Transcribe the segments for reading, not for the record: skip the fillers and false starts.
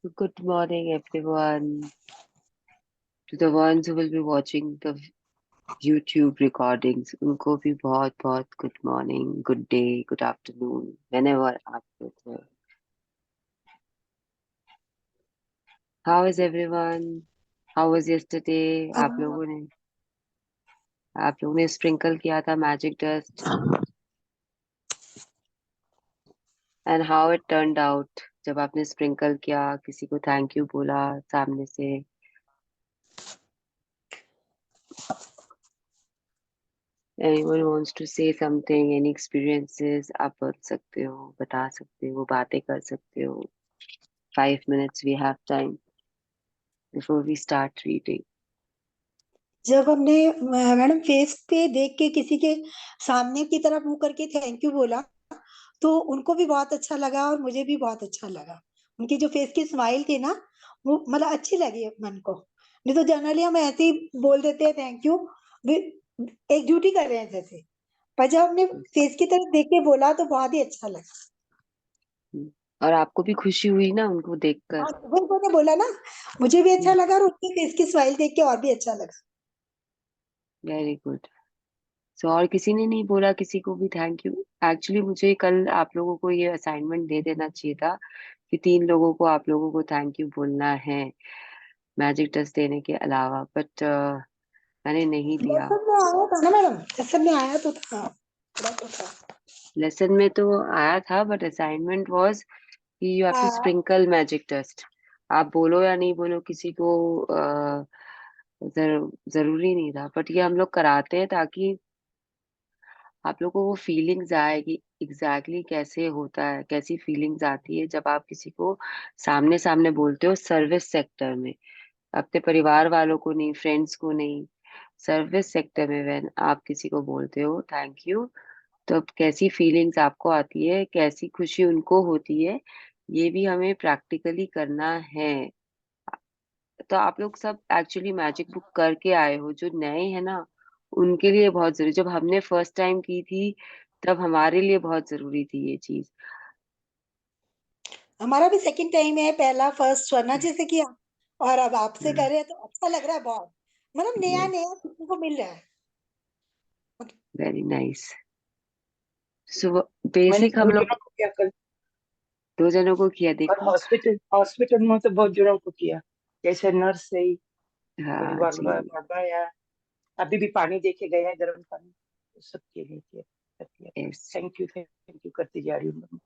Good morning, everyone. To the ones who will be watching the YouTube recordings, उनको भी बहुत बहुत good morning, good day, good afternoon, whenever आप लोग हो. How is everyone? How was yesterday? आप लोगों ने sprinkle किया था magic dust, and how it turned out. जब आपने sprinkle किया, किसी को thank you बोला सामने से. Anyone wants to say something, any experiences, आप बोल सकते हो, बता सकते हो, बातें कर सकते हो. 5 minutes we have time before we start reading. जब हमने मैडम फेस पे देख के किसी के सामने की तरफ मुंह करके थैंक यू बोला तो उनको भी बहुत अच्छा लगा और मुझे भी बहुत अच्छा लगा। उनकी जो फेस की स्माइल थी ना वो मतलब अच्छी लगी मन को। नहीं तो जनरली हम ऐसे ही बोल देते हैं थैंक यू, एक ड्यूटी कर रहे हैं जैसे। पर जब हमने फेस की तरफ देख के बोला तो बहुत ही अच्छा लगा। और आपको भी खुशी हुई ना उनको देखकर. हाँ, वो उन्होंने बोला ना, मुझे भी अच्छा हम्म, लगा और उनकी फेस की स्माइल देख के और भी अच्छा लगा। Very good. सो और किसी ने नहीं बोला किसी को भी थैंक यू. एक्चुअली मुझे कल आप लोगों को ये असाइनमेंट दे देना चाहिए था कि 3 लोगों को आप लोगों को थैंक यू बोलना है मैजिक डस्ट देने के अलावा, बट मैंने नहीं दिया. लेसन में आया था ना मैडम, लेसन में आया तो था, थोड़ा तो था। लेसन में तो आया था, बट असाइनमेंट वाज कि यू हैव टू हाँ, स्प्रिंकल मैजिक डस्ट. आप बोलो या नहीं बोलो किसी को जरूरी नहीं था, बट ये हम लोग कराते हैं ताकि आप लोगों को वो फीलिंग्स आए कि एग्जैक्टली कैसे होता है, कैसी फीलिंग्स आती है जब आप किसी को सामने सामने बोलते हो सर्विस सेक्टर में. अपने परिवार वालों को नहीं, फ्रेंड्स को नहीं, सर्विस सेक्टर में व्हेन आप किसी को बोलते हो थैंक यू, तो अब कैसी फीलिंग्स आपको आती है, कैसी खुशी उनको होती है, ये भी हमें प्रैक्टिकली करना है. तो आप लोग सब एक्चुअली मैजिक बुक करके आए हो. जो नए हैं ना, उनके लिए बहुत जरूरी. जब हमने फर्स्ट टाइम की थी तब हमारे लिए बहुत जरूरी थी ये चीज. हमारा भी सेकंड टाइम है, पहला फर्स्ट स्वर्णा जी से किया और अब आपसे कर हाँ, रहे हैं तो अच्छा लग रहा है बहुत। मतलब नया यस, नया सीखने को मिल रहा है। Very nice. सो मैंने बेसिक हम बहुत लोग जनों को किया कल। 2 जनों को किया, और देखा. हॉस्पिटल हॉस्पिटल में तो बहुत जनों को किया, जैसे नर्स से ही कोई हाँ बार जी. बार बार या अभी भी पानी दे के गए हैं, गर्म पानी, तो सबके लिए किया। यस. थैंक यू करती जा रही हूँ।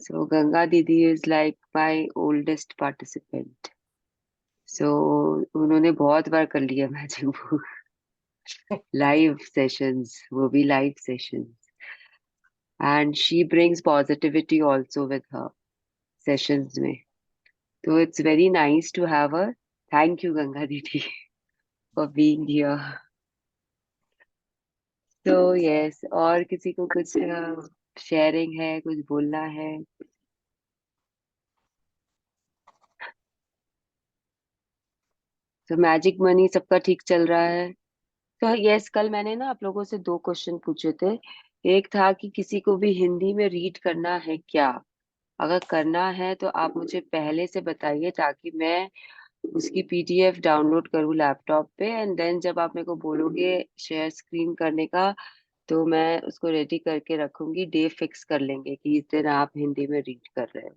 सो गंगा दीदी is like my oldest participant. So उन्होंने बहुत बार कर लिया मैजिक लाइव सेशंस, वो भी live sessions. And she brings positivity also with her sessions में. So it's very nice to have her. Thank you, Ganga Didi, for being here. So yes, और किसी को कुछ शेयरिंग है, कुछ बोलना है? तो मैजिक मनी सबका ठीक चल रहा है? तो यस, कल मैंने ना आप लोगों से 2 क्वेश्चन पूछे थे. एक था कि किसी को भी हिंदी में रीड करना है क्या. अगर करना है तो आप मुझे पहले से बताइए ताकि मैं उसकी पीडीएफ डाउनलोड करूँ लैपटॉप पे, एंड देन जब आप मेरे को बोलोगे शेयर स्क्रीन करने का तो मैं उसको रेडी करके रखूंगी. डे फिक्स कर लेंगे कि इस दिन आप हिंदी में रीड कर रहे हो.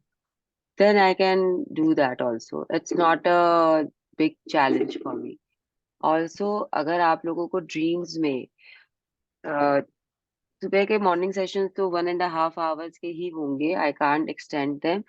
Then I can do that also. It's not a big challenge for me. Also अगर आप लोगों को ड्रीम्स में सुबह के मॉर्निंग सेशंस तो 1.5 आवर्स के ही होंगे, आई कांट एक्सटेंड देम.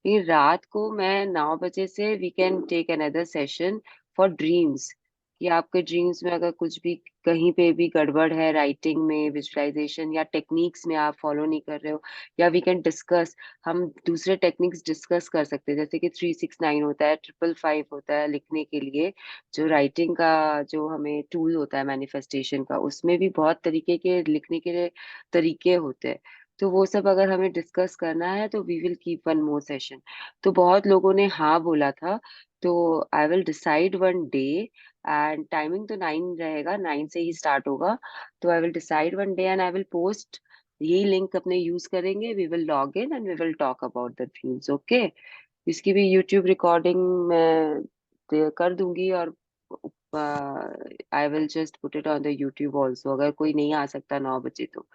लेकिन रात को मैं 9 बजे से we can take another session for dreams. कि आपके ड्रीम्स में अगर कुछ भी कहीं पे भी गड़बड़ है, राइटिंग में, विजुअलाइजेशन या टेक्निक्स में आप फॉलो नहीं कर रहे हो, या वी कैन डिस्कस, हम दूसरे टेक्निक्स डिस्कस कर सकते हैं. जैसे कि 369 होता है, 555 होता है लिखने के लिए, जो राइटिंग का जो हमें टूल होता है मैनिफेस्टेशन का, उसमें भी बहुत तरीके के लिखने के तरीके होते हैं. तो वो सब अगर हमें डिस्कस करना है तो we will keep one more session. तो बहुत लोगों ने हाँ बोला था. तो I will decide one day, and timing तो 9 रहेगा, 9 से ही स्टार्ट होगा. तो I will decide one day and I will post. यही लिंक अपने यूज करेंगे, we will log in and we will talk about the dreams. Okay. इसकी भी यूट्यूब रिकॉर्डिंग मैं कर दूंगी, और I will just put it on the YouTube also, अगर कोई नहीं आ सकता 9 बजे तो।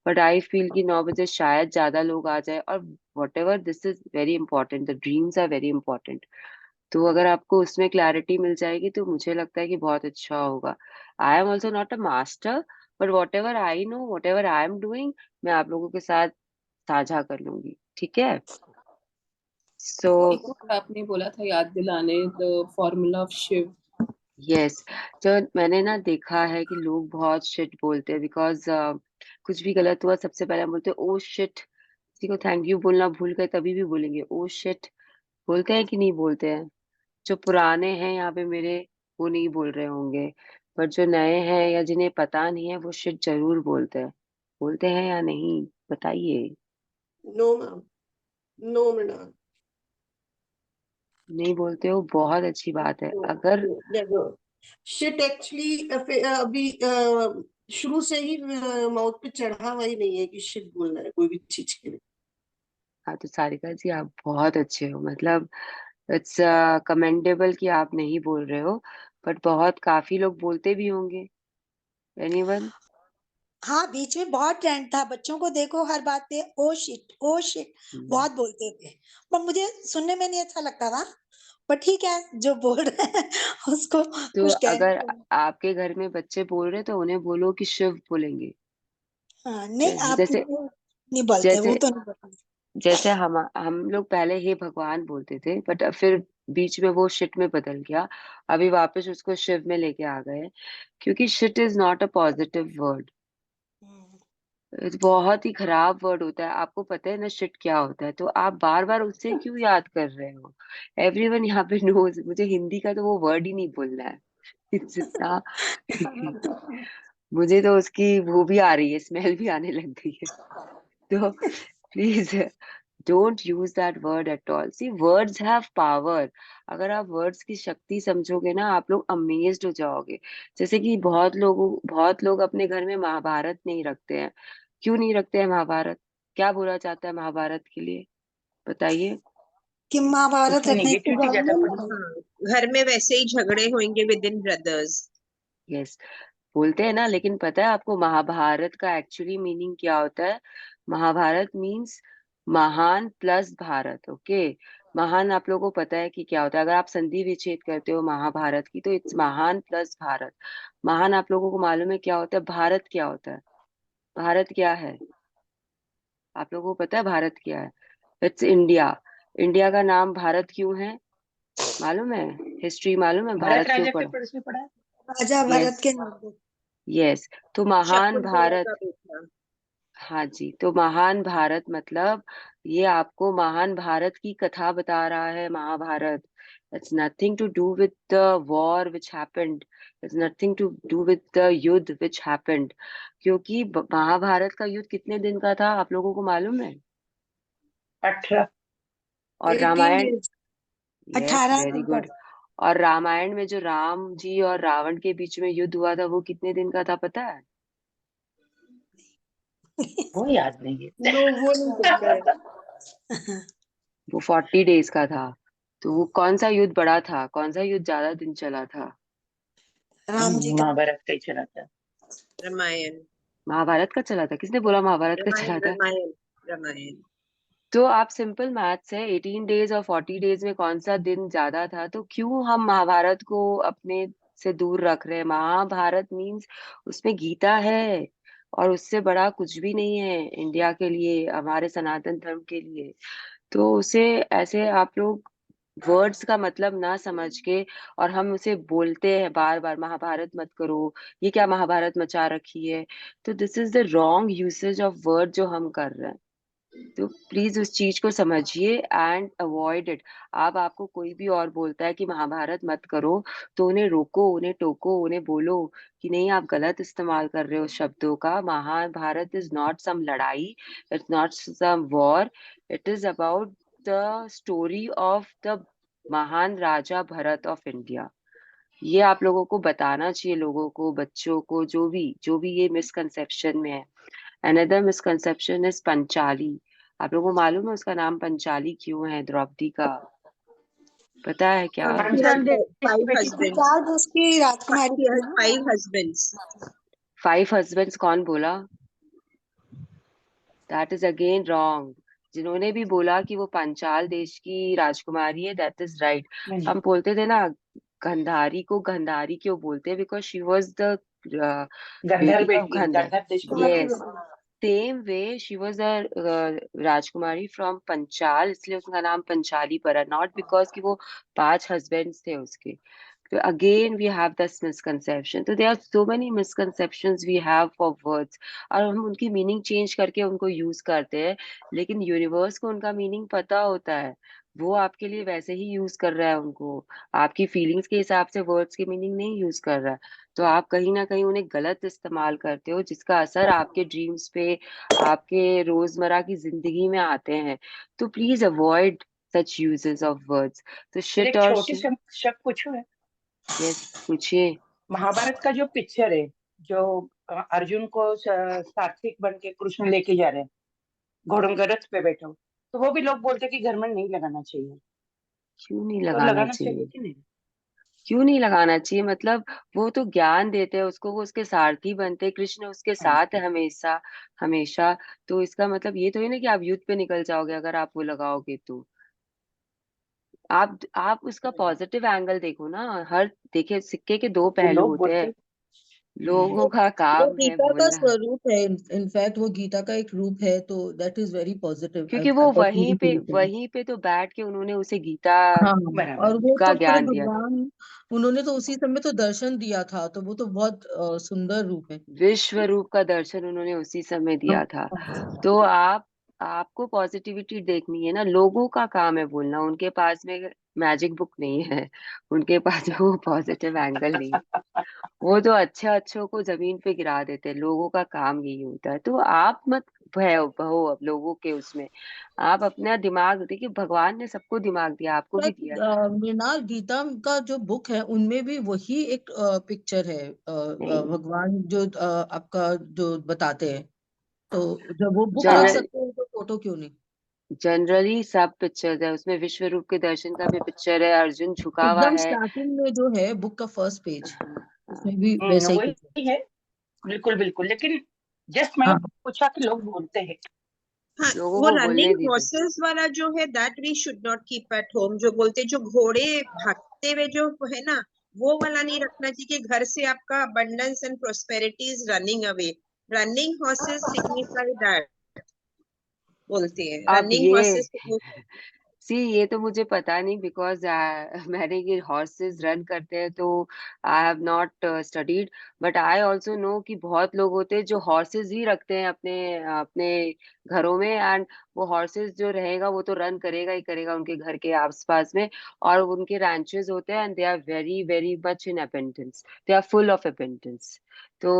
बट आई फील कि 9 बजे शायद ज्यादा लोग आ जाए, और whatever, this is very important, the dreams are very important. तो अगर आपको उसमें क्लैरिटी मिल जाएगी तो मुझे लगता है कि बहुत अच्छा होगा। I am also not a master, but what ever I know, what ever I am doing, मैं आप लोगों के साथ साझा कर लूंगी, ठीक है? सो एक और आपने बोला था याद दिलाने, the formula of Shiv. Yes, जो मैंने ना देखा है कि लोग बहुत शिट बोलते हैं, बिकॉज कुछ भी गलत हुआ सबसे पहले हम बोलते हैं ओ शिट। किसी को थैंक यू बोलना भूल गए तभी भी बोलेंगे ओ शिट। बोलते हैं कि नहीं बोलते हैं? जो पुराने हैं यहाँ पे मेरे, वो नहीं बोल रहे होंगे, पर जो नए हैं या जिन्हें पता नहीं है वो शिट जरूर बोलते हैं। बोलते हैं या नहीं, बताइए। नो मैम, नो मैडम, नहीं बोलते हो, बहुत अच्छी बात है। अगर नेवर। शिट एक्चुअली अभी शुरू से ही माउथ पे चढ़ा हुआ ही नहीं है कि शिट बोलना है कोई भी चीज के लिए। हाँ, तो सारिका जी आप बहुत अच्छे हो, मतलब इट्स कमेंडेबल कि आप नहीं बोल रहे हो, बट बहुत काफी लोग बोलते भी होंगे। एनीवन? हाँ, बीच में बहुत ट्रेंड था, बच्चों को देखो हर बात पे ओ शिट बहुत बोलते थे। पर मुझे सुनने में नहीं अच्छा लगता था। पर ठीक है, जो बोल रहे हैं उसको तो कुछ कहने अगर दो। आपके घर में बच्चे बोल रहे तो उन्हें बोलो कि शिव बोलेंगे। हाँ, नहीं आप जैसे नहीं बोलते, वो जैसे तो नहीं बोलते। जैसे हम लोग पहले हे भगवान बोलते थे, बट फिर बीच में वो शिट में बदल गया। अभी वापस उसको शिव में लेके आ गए, क्योंकि shit is not a positive word. Hmm. बहुत ही खराब वर्ड होता है। आपको पता है ना शिट क्या होता है? तो आप बार बार उससे क्यों याद कर रहे हो? एवरीवन यहाँ पे नोज, मुझे हिंदी का तो वो वर्ड ही नहीं बोलना है जितना मुझे तो उसकी वो भी आ रही है, स्मेल भी आने लग गई है। तो please don't use that word at all. See, words have power. अगर आप वर्ड्स की शक्ति समझोगे ना, आप लोग अमेज्ड हो जाओगे। जैसे कि बहुत लोग अपने घर में महाभारत नहीं रखते हैं। क्यों नहीं रखते हैं महाभारत? क्या बोला जाता है महाभारत के लिए, बताइए। कि महाभारत उसमें रखने से निगेटिविटी घर ज्यादा में पड़ी। हाँ, घर में वैसे ही झगड़े होंगे विद इन ब्रदर्स। यस, बोलते हैं ना, लेकिन पता है आपको महाभारत का एक्चुअली मीनिंग क्या होता है? महाभारत मीन्स महान प्लस भारत, ओके? महान आप लोगों को पता है कि क्या होता है? अगर आप संधि विच्छेद करते हो महाभारत की, तो इट्स महान प्लस भारत। महान आप लोगों को मालूम है क्या होता है? भारत क्या होता है? भारत क्या है? आप लोगों को पता है भारत क्या है? It's India. इंडिया का नाम भारत क्यों है, मालूम है? हिस्ट्री मालूम है भरत भारत क्यों राजा के पड़ा? ऊपर इसमें पड़ा है। राजा यस, भरत के नाम पे। यस। तो महान शकुंतला भारत, का बेटा। हाँ जी, तो महान भारत मतलब ये आपको महान भारत की कथा बता रहा है Mahabharat. It's nothing to do with the war which happened, it's nothing to do with the युद्ध विच हैपेंड। क्योंकि महाभारत का युद्ध कितने दिन का था आप लोगों को मालूम है? 18। और 18 रामायण? डेज, यस, 18 वेरी दिन का। गुड। और रामायण में जो राम जी और रावण के बीच में युद्ध हुआ था वो कितने दिन का था, पता है? वो याद नहीं नो, वो नहीं पता है। है। वो 40 डेज का था। तो वो कौन सा युद्ध बड़ा था, कौन सा युद्ध ज्यादा दिन चला था? राम जी का। महाभारत का ही चला था। रामायण, महाभारत का चला था? किसने बोला महाभारत का रामायण, चला था? रामायण, रामायण। तो आप सिंपल मैथ्स है, 18 डेज और 40 डेज में कौन सा दिन ज्यादा था? तो क्यों हम महाभारत को अपने से दूर रख रहे हैं? महाभारत मीन्स उसमें गीता है, और उससे बड़ा कुछ भी नहीं है इंडिया के लिए, हमारे सनातन धर्म के लिए। तो उसे ऐसे आप लोग वर्ड्स का मतलब ना समझ के, और हम उसे बोलते हैं बार बार महाभारत मत करो, ये क्या महाभारत मचा रखी है। तो this is the wrong usage of word जो हम कर रहे हैं। तो प्लीज उस चीज को समझिए एंड अवॉइड इट। अब आपको कोई भी और बोलता है कि महाभारत मत करो, तो उन्हें रोको, उन्हें टोको, उन्हें बोलो कि नहीं, आप गलत इस्तेमाल कर रहे हो शब्दों का। महाभारत इज नॉट सम लड़ाई, it's not some war, it is about the story of the महान राजा भरत ऑफ इंडिया। ये आप लोगों को बताना चाहिए, लोगों को, बच्चों को, जो भी ये मिसकंसेप्शन में है। Another misconception is Panchali. आप लोगों को मालूम है उसका नाम पंचाली क्यों है, द्रौपदी का? पता है क्या? She has पांचाल देश की five बेटी थी। husbands. चार देश की राजकुमारी She थी has ना। 5 husbands. 5 हस्बैंड्स कौन बोला? That is again wrong. जिन्होंने भी बोला कि वो पांचाल देश की राजकुमारी है, दैट इज राइट। नहीं हम बोलते थे ना, गंधारी को गंधारी क्यों बोलते हैं? बिकॉज शी वॉज द गंधर बेटी ऑफ बेटी, गंधर। गंधर देश की कुंवर की बेटी। यस, बेटी। Same way she was a Rajkumari from Panchal, इसलिए उसका नाम पंचाली पड़ा, नॉट बिकॉज कि वो 5 हस्बैंड्स थे उसके। So again we have this misconception. So there are so many misconceptions we have for words, और हम उनकी मीनिंग चेंज करके उनको यूज करते हैं, लेकिन यूनिवर्स को उनका मीनिंग पता होता है। वो आपके लिए वैसे ही यूज कर रहा है उनको, आपकी फीलिंग्स के हिसाब से वर्ड्स की मीनिंग नहीं यूज कर रहा है। तो आप कहीं ना कहीं उन्हें गलत इस्तेमाल करते हो, जिसका असर आपके ड्रीम्स पे, आपके रोजमर्रा की जिंदगी में आते हैं। तो please avoid such uses of words. तो फिर शिट एक और छोटी सी शक पूछूं है? यस, पूछिए। महाभारत का जो पिक्चर है, जो अर्जुन को सात्विक बन के कृष्ण लेके जा रहे हैं, घोड़ों के रथ पे बैठे हो, तो वो भी लोग बोलते हैं कि घर में नहीं लगाना चाहिए। क्यों नहीं तो लगाना लगाना चाहिए चाहिए? कि नहीं? क्यों नहीं लगाना चाहिए? मतलब वो तो ज्ञान देते हैं उसको, वो उसके सारथी बनते हैं, कृष्ण उसके हाँ। साथ है हमेशा हमेशा। तो इसका मतलब ये तो है ना कि आप युद्ध पे निकल जाओगे अगर आप वो लगाओगे तो। आप उसका पॉजिटिव एंगल देखो ना। हर देखिए, सिक्के के 2 ये पहलू लोग होते बोलते हैं। हैं। लोगों का वो काम है गीता का बोलना, स्वरूप है। इनफैक्ट वो गीता का एक रूप है, तो दैट इज वेरी पॉजिटिव क्योंकि वो अकॉर्डिंग टू द। वहीं पे तो बैठ के उन्होंने उसे गीता हाँ, बराबर। और वो का तो पूरे ज्ञान दिया था। भगवान, उन्होंने तो उसी समय तो दर्शन दिया था, तो वो तो बहुत सुंदर रूप है। विश्व रूप का दर्शन उन्होंने उसी समय दिया था। तो आपको पॉजिटिविटी देखनी है ना। लोगों का काम है बोलना, उनके पास में मैजिक बुक नहीं है, उनके पास में वो पॉजिटिव एंगल नहीं है। वो तो अच्छे अच्छों को जमीन पे गिरा देते हैं। लोगों का काम यही होता है। तो आप मत बहो अब लोगों के उसमें। आप अपना दिमाग देखिए, भगवान ने सबको दिमाग दिया, आपको भी दिया है। मृणाल, गीता का जो बुक है उनमें भी वही एक पिक्चर है, नहीं, भगवान जो आपका जो बताते हैं। तो जब वो बुक रख जनरल सकते हैं तो फोटो क्यों नहीं? जनरली सब पिक्चर्स है उसमें, विश्व रूप के दर्शन का भी पिक्चर है, अर्जुन झुका हुआ एकदम है। स्टार्टिंग में जो है बुक का फर्स्ट पेज, हाँ, हाँ, उसमें भी वैसा ही कुछ है। वही है। बिल्कुल बिल्कुल, लेकिन जस्ट मैंने हाँ, पूछा कि लोग बोलते हैं। हाँ, लोगों वो को बोलने रनिंग दीजिए। हॉर्सेस वाला जो है that we should not keep at home. जो बोलते जो घोड़े भागते हुए जो है ना, वो वाला नहीं रखना चाहिए कि घर से आपका abundance and prosperity is running away. Running horses signify that, बोलते हैं अब रनिंग ये हॉर्सेस। सी, ये तो मुझे पता नहीं, बिकॉज मैंने ये हॉर्सेस रन करते हैं तो I have not studied. But I also know कि बहुत लोग होते हैं जो हॉर्सेस ही रखते हैं अपने अपने घरों में, एंड वो हॉर्सेस जो रहेगा वो तो रन करेगा ही करेगा उनके घर के आसपास में। और उनके रैंचेस होते हैं, and they are very very much in abundance, they are full of abundance. तो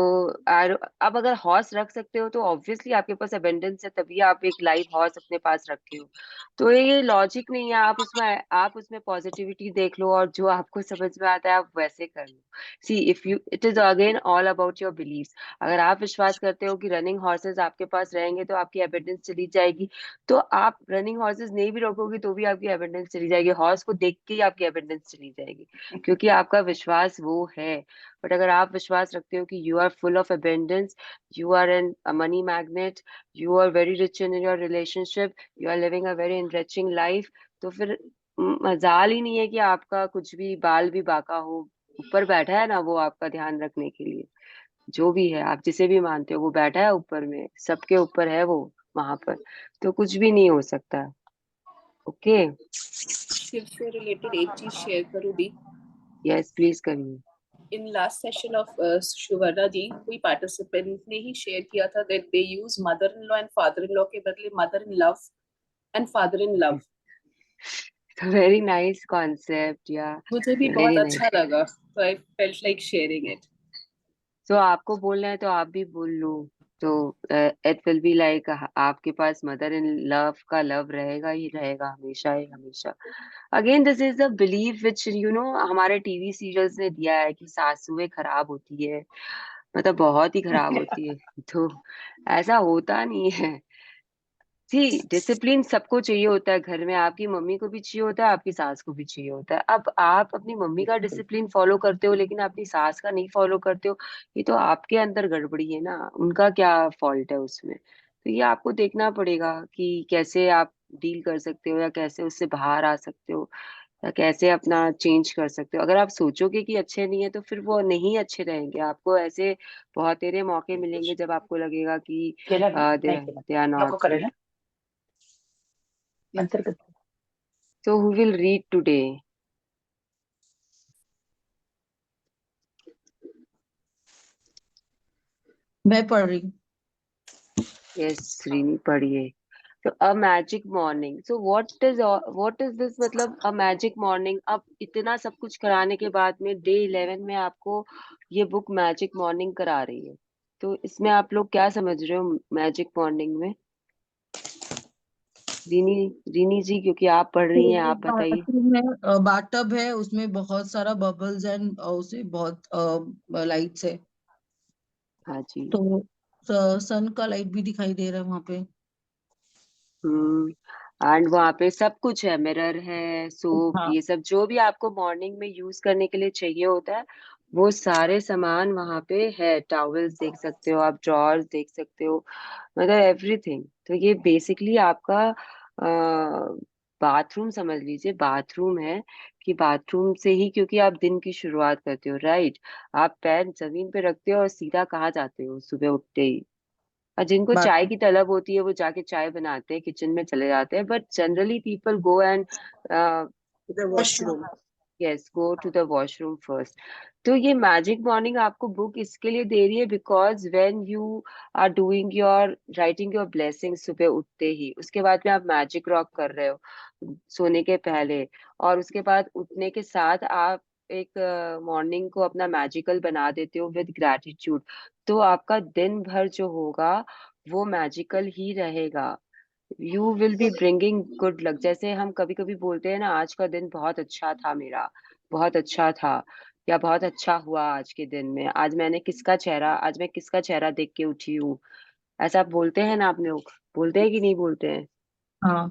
अब अगर हॉर्स रख सकते हो तो ऑब्वियसली आपके पास अबेंडेंस है, तभी आप एक लाइव हॉर्स अपने पास रखे हो। तो ये लॉजिक नहीं है। आप उसमें पॉजिटिविटी देख लो, और जो आपको समझ में आता है आप वैसे कर लो। See, if you, it is again all about your beliefs. अगर आप विश्वास करते हो कि रनिंग हॉर्सेस आपके पास रहेंगे तो आपकी एबिडेंस चली जाएगी, तो आप रनिंग हॉर्सेस नहीं भी रखोगे तो भी आपकी एबिडेंस चली जाएगी। हॉर्स को देख के ही आपकी एबिडेंस चली जाएगी, क्योंकि आपका विश्वास वो है। बट अगर आप विश्वास रखते हो कि you are full of abundance, you are an money magnet, you are very rich in your relationship, you are living a very enriching life, तो फिर मजाल ही नहीं है कि आपका कुछ भी बाल भी बाका हो। ऊपर बैठा है ना वो आपका ध्यान रखने के लिए। जो भी है, आप जिसे भी मानते हो, वो बैठा है ऊपर में, सबके ऊपर है वो वहां पर। तो कुछ भी नहीं हो सकता। ओके। शिव से रिलेटेड एक चीज शेयर करूँ दी। यस, प्लीज करिए। इन लास्ट सेशन ऑफ शिवर्णा जी, कोई पार्टिसिपेंट ने ही शेयर किया था that they use mother in law and father in law के बदले mother in love and father in love. Very nice concept या मुझे भी बहुत वेरी नाइस। अच्छा लगा, तो I felt like sharing it. तो आपको बोलना है तो आप भी बोल लो। तो इट विल बी लाइक, आपके पास मदर इन लव का लव रहेगा ही रहेगा, हमेशा ही हमेशा। Again this is the belief which हमारे टीवी सीरियल्स ने दिया है कि सासुएं खराब होती है, मतलब बहुत ही खराब होती है। तो ऐसा होता नहीं है। सी डिसिप्लिन सबको चाहिए होता है घर में, आपकी मम्मी को भी चाहिए होता है, आपकी सास को भी चाहिए होता है। अब आप अपनी मम्मी का डिसिप्लिन फॉलो करते हो लेकिन अपनी सास का नहीं फॉलो करते हो, ये तो आपके अंदर गड़बड़ी है ना, उनका क्या फॉल्ट है उसमें। तो ये आपको देखना पड़ेगा कि कैसे आप डील कर सकते हो, या कैसे उससे बाहर आ सकते हो, या कैसे अपना चेंज कर सकते हो। अगर आप सोचोगे कि अच्छे नहीं है तो फिर वो नहीं अच्छे रहेंगे, आपको ऐसे बहुत तेरे मौके मिलेंगे जब आपको लगेगा कि केला ना दे नहीं केला दे आर लोको नॉट। करेला मंत्र करते So who will read today? मैं पढ़ रही हूँ। Yes, Srini पढ़िए। So a magic morning. So what is this, मतलब a magic morning? अब इतना सब कुछ कराने के बाद में डे 11 में आपको ये बुक मैजिक मॉर्निंग करा रही है, तो इसमें आप लोग क्या समझ रहे हो मैजिक मॉर्निंग में? रीनी, रीनी जी, क्योंकि आप पढ़ रही हैं, आप बताइए। बाथरूम है, बाथटब है, उसमें बहुत सारा बबल्स एंड उसे बहुत लाइट्स है, हाँ जी। तो सन का लाइट भी दिखाई दे रहा है वहां पे। एंड वहाँ पे सब कुछ है, मिरर है, सोप, हाँ, ये सब जो भी आपको मॉर्निंग में यूज करने के लिए चाहिए होता है वो सारे सामान वहाँ पे है। टॉवल्स देख सकते हो आप, ड्रॉर्स देख सकते हो, मतलब एवरीथिंग। तो ये बेसिकली आपका बाथरूम समझ लीजिए, बाथरूम है। कि बाथरूम से ही, क्योंकि आप दिन की शुरुआत करते हो, राइट? आप पैर जमीन पे रखते हो और सीधा कहाँ जाते हो सुबह उठते ही? और जिनको चाय बाथरूम। की तलब होती है वो जाके चाय बनाते हैं, किचन में चले जाते हैं, but generally people go and The washroom. Yes, go to the washroom first. तो ये मैजिक मॉर्निंग आपको बुक इसके लिए दे रही है because when you are doing your writing your blessing सुबह उठते ही, उसके बाद में आप मैजिक रॉक कर रहे हो सोने के पहले, और उसके बाद उठने के साथ आप एक मॉर्निंग को अपना मैजिकल बना देते हो विद ग्रैटिट्यूड, तो आपका दिन भर जो होगा वो मैजिकल ही रहेगा। You will be bringing good luck. जैसे हम कभी कभी बोलते हैं ना, आज का दिन बहुत अच्छा था मेरा, बहुत अच्छा था, या बहुत अच्छा हुआ आज के दिन में, आज मैं किसका चेहरा देख के उठी हूँ, ऐसा बोलते हैं ना आप लोग, बोलते हैं कि नहीं बोलते हैं? हाँ,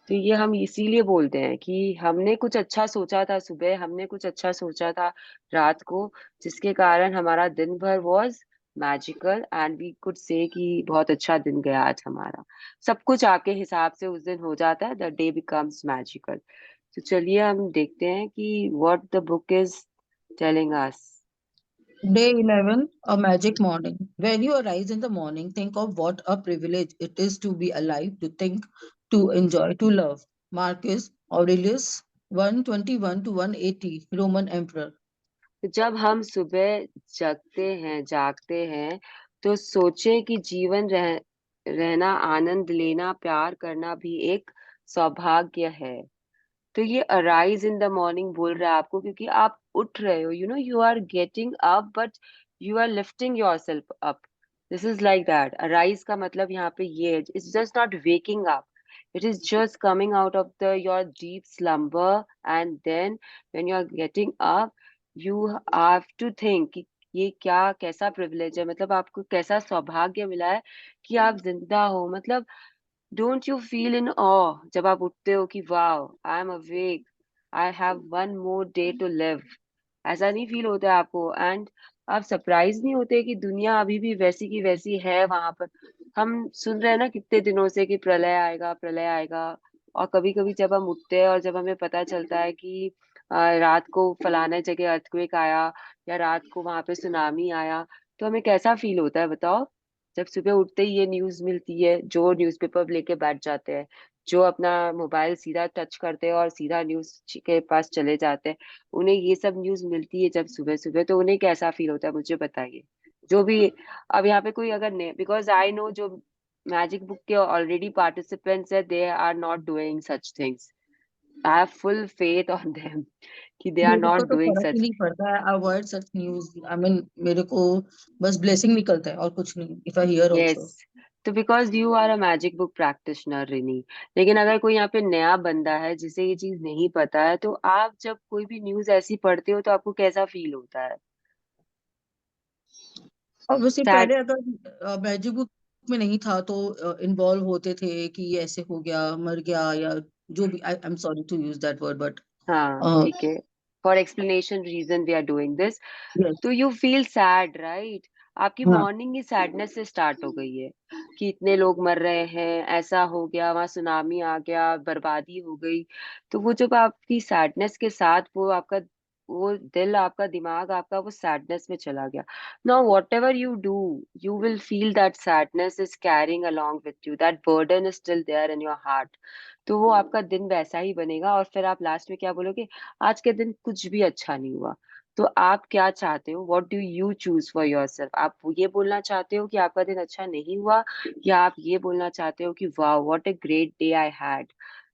तो ये हम इसीलिए बोलते हैं कि हमने कुछ अच्छा सोचा था सुबह, हमने कुछ अच्छा सोचा था रात को, जिसके कारण हमारा दिन भर was magical, and we could say कि बहुत अच्छा दिन गया आज हमारा। सब कुछ आपके हिसाब से उस दिन हो जाता है, द डे बिकम्स मैजिकल। तो चलिए हम देखते हैं कि what the book is telling us. Day 11, a magic morning. When you arise in the morning, think of what a privilege it is to be alive, to think, to enjoy, to love. Marcus Aurelius, 121 to 180, Roman Emperor. तो जब हम सुबह जागते हैं तो सोचे कि रहना, आनंद लेना, प्यार करना भी एक सौभाग्य है। तो ये अराइज इन द मॉर्निंग बोल रहा है आपको, क्योंकि आप उठ रहे हो, you know, you are getting up, but you are lifting your self up. This is like that. Arise का मतलब यहाँ पे ये है, it's just not waking up, it is just coming out of the your deep slumber, and then when you are getting up you have to think कि ये क्या, कैसा प्रिविलेज है, मतलब आपको कैसा सौभाग्य मिला है कि आप जिंदा हो। मतलब don't you feel in awe जब आप उठते हो कि wow, I am awake, I have one more day to live? ऐसा नहीं फील होता है आपको? एंड आप सरप्राइज नहीं होते कि दुनिया अभी भी वैसी की वैसी है वहां पर? हम सुन रहे हैं ना कितने दिनों से कि प्रलय आएगा, प्रलय आएगा, और कभी कभी जब हम उठते हैं और जब हमें पता चलता है कि रात को फलाने जगह अर्थक्वेक आया, या रात को वहां पे सुनामी आया, तो हमें कैसा फील होता है बताओ? जब सुबह उठते ही ये न्यूज मिलती है, जो न्यूज़पेपर लेके बैठ जाते हैं, जो अपना मोबाइल सीधा टच करते हैं और सीधा न्यूज के पास चले जाते हैं, उन्हें ये सब न्यूज मिलती है जब सुबह सुबह, तो उन्हें कैसा फील होता है मुझे बताइए। जो भी, अब यहाँ पे कोई अगर नहीं, बिकॉज आई नो जो मैजिक बुक के ऑलरेडी पार्टिसिपेंट्स है, they are not doing such things. I have full faith on them कि दे आर मेरे को नॉट तो डूइंग फर्क ही सच। नहीं पड़ता है, avoid such news. I mean मेरे को बस ब्लेसिंग निकलता है और कुछ नहीं, if I hear yes, also. तो because you are a magic book practitioner Rini. लेकिन अगर कोई यहाँ पे नया बंदा है जिसे ये चीज नहीं पता है, तो आप जब कोई भी न्यूज ऐसी पढ़ते हो तो आपको कैसा फील होता है? Obviously sad? पहले अगर मैजिक बुक में नहीं था तो इन्वॉल्व होते थे कि ये ऐसे हो गया, मर गया, या जो भी, I am sorry to use that word, but हाँ ठीक है, for explanation reason we are doing this. Yes, तो यू फील सैड राइट, आपकी हाँ, मॉर्निंग ही सैडनेस से स्टार्ट हो गई है कि इतने लोग मर रहे हैं, ऐसा हो गया, वहां सुनामी आ गया, बर्बादी हो गई। तो वो जब आपकी सैडनेस के साथ वो आपका, वो दिल, आपका दिमाग आपका वो सैडनेस में चला गया, now whatever you do, you will feel that sadness is carrying along with you, that burden is still there in your heart. तो वो आपका दिन वैसा ही बनेगा, और फिर आप लास्ट में क्या बोलोगे, आज के दिन कुछ भी अच्छा नहीं हुआ। तो आप क्या चाहते हो, what do you choose for yourself, आप ये बोलना चाहते हो कि आपका दिन अच्छा नहीं हुआ, या आप ये बोलना चाहते हो कि वाह what a great day I had.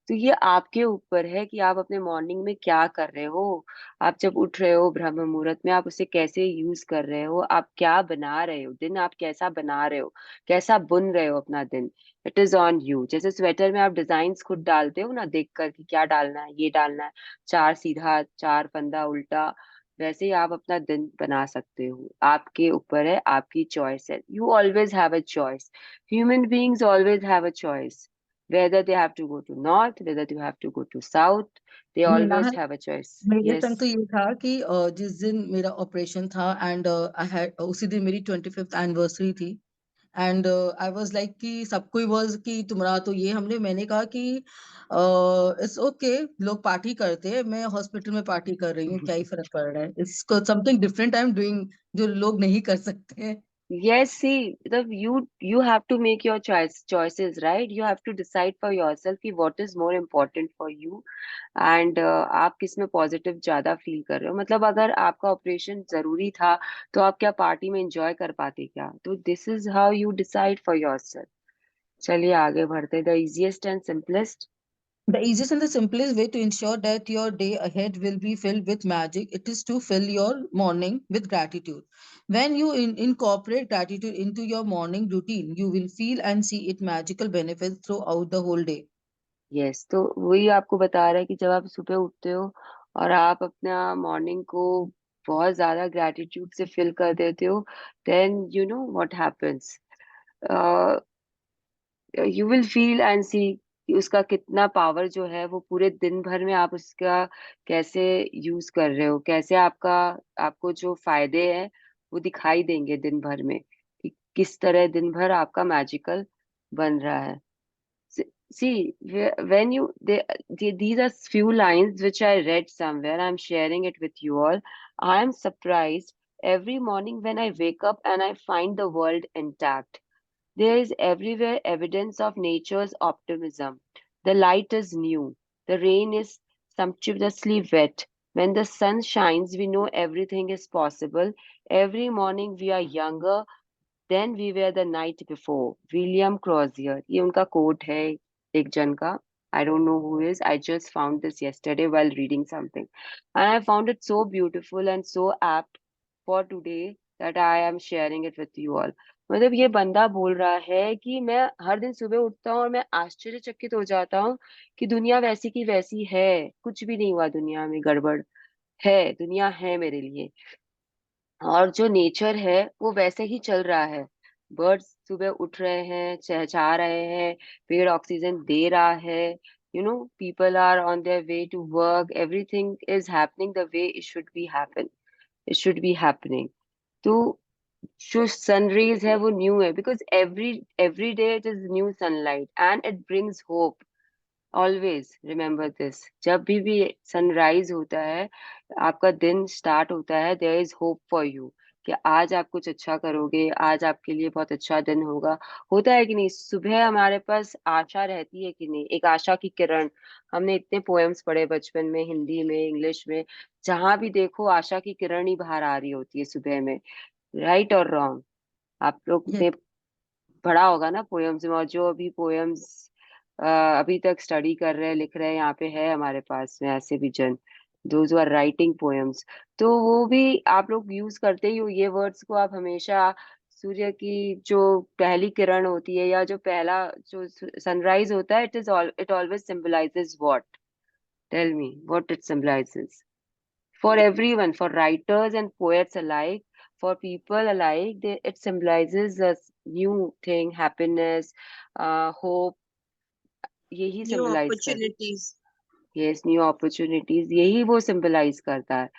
तो ये आपके ऊपर है कि आप अपने मॉर्निंग में क्या कर रहे हो, आप जब उठ रहे हो ब्रह्म मुहूर्त में, आप उसे कैसे यूज कर रहे हो, आप क्या बना रहे हो, दिन आप कैसा बना रहे हो, कैसा बुन रहे हो अपना दिन। It is on you. जैसे स्वेटर में आप डिजाइन खुद डालते हो ना, देख कर कि क्या डालना है, ये डालना है, चार सीधा, चार फंदा उल्टा, वैसे ही आप अपना दिन बना सकते हो। आपके ऊपर है, आपकी चॉइस है, you always have a choice, human beings always have a choice, whether they have to go to north, whether they have to go to south, they always मेरा have a choice. मेरे Yes. संग तो ये था कि जिस दिन मेरा ऑपरेशन था, एंड आई हैड, उसी दिन मेरी 25th एनिवर्सरी थी, एंड आई वाज लाइक कि सबको ही वाज कि तुम्हारा तो ये, मैंने कहा कि इट्स ओके, लोग पार्टी करते हैं, मैं हॉस्पिटल में पार्टी कर रही हूँ, क्या ही फर्क पड़ रहा है, it's something different I am doing जो लोग नहीं कर सकते हैं। Yes, see, you have to make your choices, right? You have to decide for yourself कि what is more important for you, and आप किस में पॉजिटिव ज्यादा फील कर रहे हो। मतलब अगर आपका ऑपरेशन जरूरी था, तो आप क्या पार्टी में एंजॉय कर पाते क्या? तो this is how you decide for yourself. चलिए आगे बढ़ते, the easiest and simplest. The easiest and the simplest way to ensure that your day ahead will be filled with magic, it is to fill your morning with gratitude. When you incorporate gratitude into your morning routine, you will feel and see its magical benefits throughout the whole day. Yes, तो वही आपको बता रहा है कि जब आप सुबह उठते हो और आप अपना मॉर्निंग को बहुत ज्यादा ग्रेटिट्यूड से फिल कर देते हो, then you know what happens, you will feel and see उसका कितना पावर जो है वो पूरे दिन भर में आप उसका कैसे यूज कर रहे हो, कैसे आपका, आपको जो फायदे हैं वो दिखाई देंगे दिन भर में, कि किस तरह दिन भर आपका मैजिकल बन रहा है। See, when you these are few lines which I read somewhere. I'm sharing it with you all. I am surprised every morning when I wake up and I find the world intact. There is everywhere evidence of nature's optimism. The light is new. The rain is sumptuously wet. When the sun shines, we know everything is possible. Every morning we are younger then we were the night before, William Crozier, ये उनका quote है एक जन का। I don't know who is, I just found this yesterday while reading something and I found it so beautiful and so apt for today that I am sharing it with you all. मतलब ये बंदा बोल रहा है कि मैं हर दिन सुबह उठता हूँ और मैं आश्चर्यचकित हो जाता हूँ कि दुनिया वैसी की वैसी है, कुछ भी नहीं हुआ दुनिया में गड़बड़, है दुनिया है मेरे लिए, और जो नेचर है वो वैसे ही चल रहा है। बर्ड्स सुबह उठ रहे हैं, चहचहा रहे हैं, पेड़ ऑक्सीजन दे रहा है, you know people are on their way to work, everything is happening the way it should be happen, it should be happening. तो जो सन रेज है वो न्यू है, because every day it is new sunlight and it brings hope. Always remember this, जब भी sunrise होता है, आपका दिन स्टार्ट होता है, there is hope for you कि आज आप कुछ अच्छा करोगे, आज आपके लिए बहुत अच्छा दिन होगा। होता है कि नहीं, सुबह हमारे पास आशा रहती है कि नहीं, एक आशा की किरण। हमने इतने पोएम्स पढ़े बचपन में, हिंदी में, इंग्लिश में, जहां भी देखो आशा की किरण ही बाहर आ रही होती है सुबह में। राइट और रॉन्ग, आप लोग Yes. ने पढ़ा होगा ना पोएम्स में, और जो अभी पोएम्स अभी तक स्टडी कर रहे हैं, लिख रहे हैं, यहाँ पे है हमारे पास में ऐसे भी जन, दोज आर राइटिंग पोएम्स। तो वो भी आप लोग यूज करते ही हो ये वर्ड्स को, आप हमेशा सूर्य की जो पहली किरण होती है या जो पहला जो सनराइज होता है, it always symbolises what, tell me what it symbolises for everyone, for writers and poets alike, for people alike, it symbolizes new thing, happiness, hope, यही न्यू सिंबलाइज कर, अपॉर्चुनिटीज। यस, न्यू अपॉर्चुनिटीज, यही वो symbolize करता है।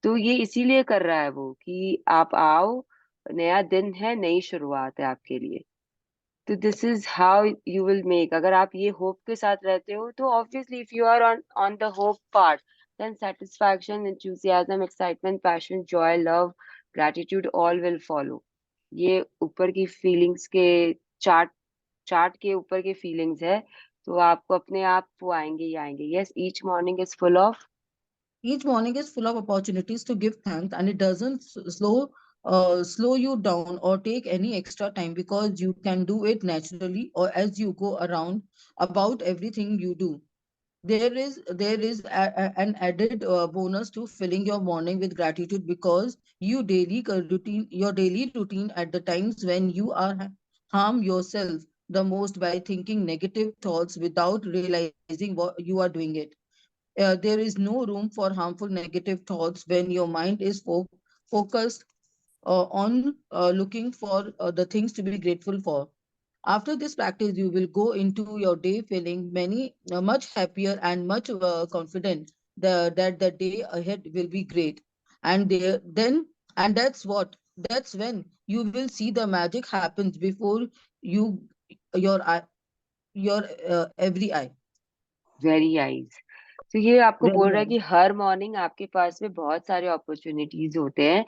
तो ये इसीलिए कर रहा है वो कि आप आओ, नया दिन है, नई शुरुआत है आपके लिए। तो this is how you will make, अगर आप ये होप के साथ रहते हो तो obviously if you are on on the hope part, then satisfaction, enthusiasm, excitement, passion, joy, love, gratitude all will follow। ये ऊपर की फीलिंग्स के चार्ट चार्ट के ऊपर के फीलिंग्स है, तो आपको अपने आप वो आएंगे ही आएंगे। Yes, each morning is full of, Each morning is full of opportunities to give thanks, and it doesn't slow you down or take any extra time, because you can do it naturally or as you go around about everything you do. There is an added bonus to filling your morning with gratitude, because your daily routine at the times when you are harm yourself the most by thinking negative thoughts without realizing what you are doing it. There is no room for harmful negative thoughts when your mind is focused on looking for the things to be grateful for. After this practice, you will go into your day feeling much happier and much confident that the day ahead will be great. And there, then, and that's when you will see the magic happens before you, your eye, your every eye. Very eyes. तो ये आपको बोल Very रहा है nice. कि हर morning आपके पास में बहुत सारे अपॉर्चुनिटीज होते हैं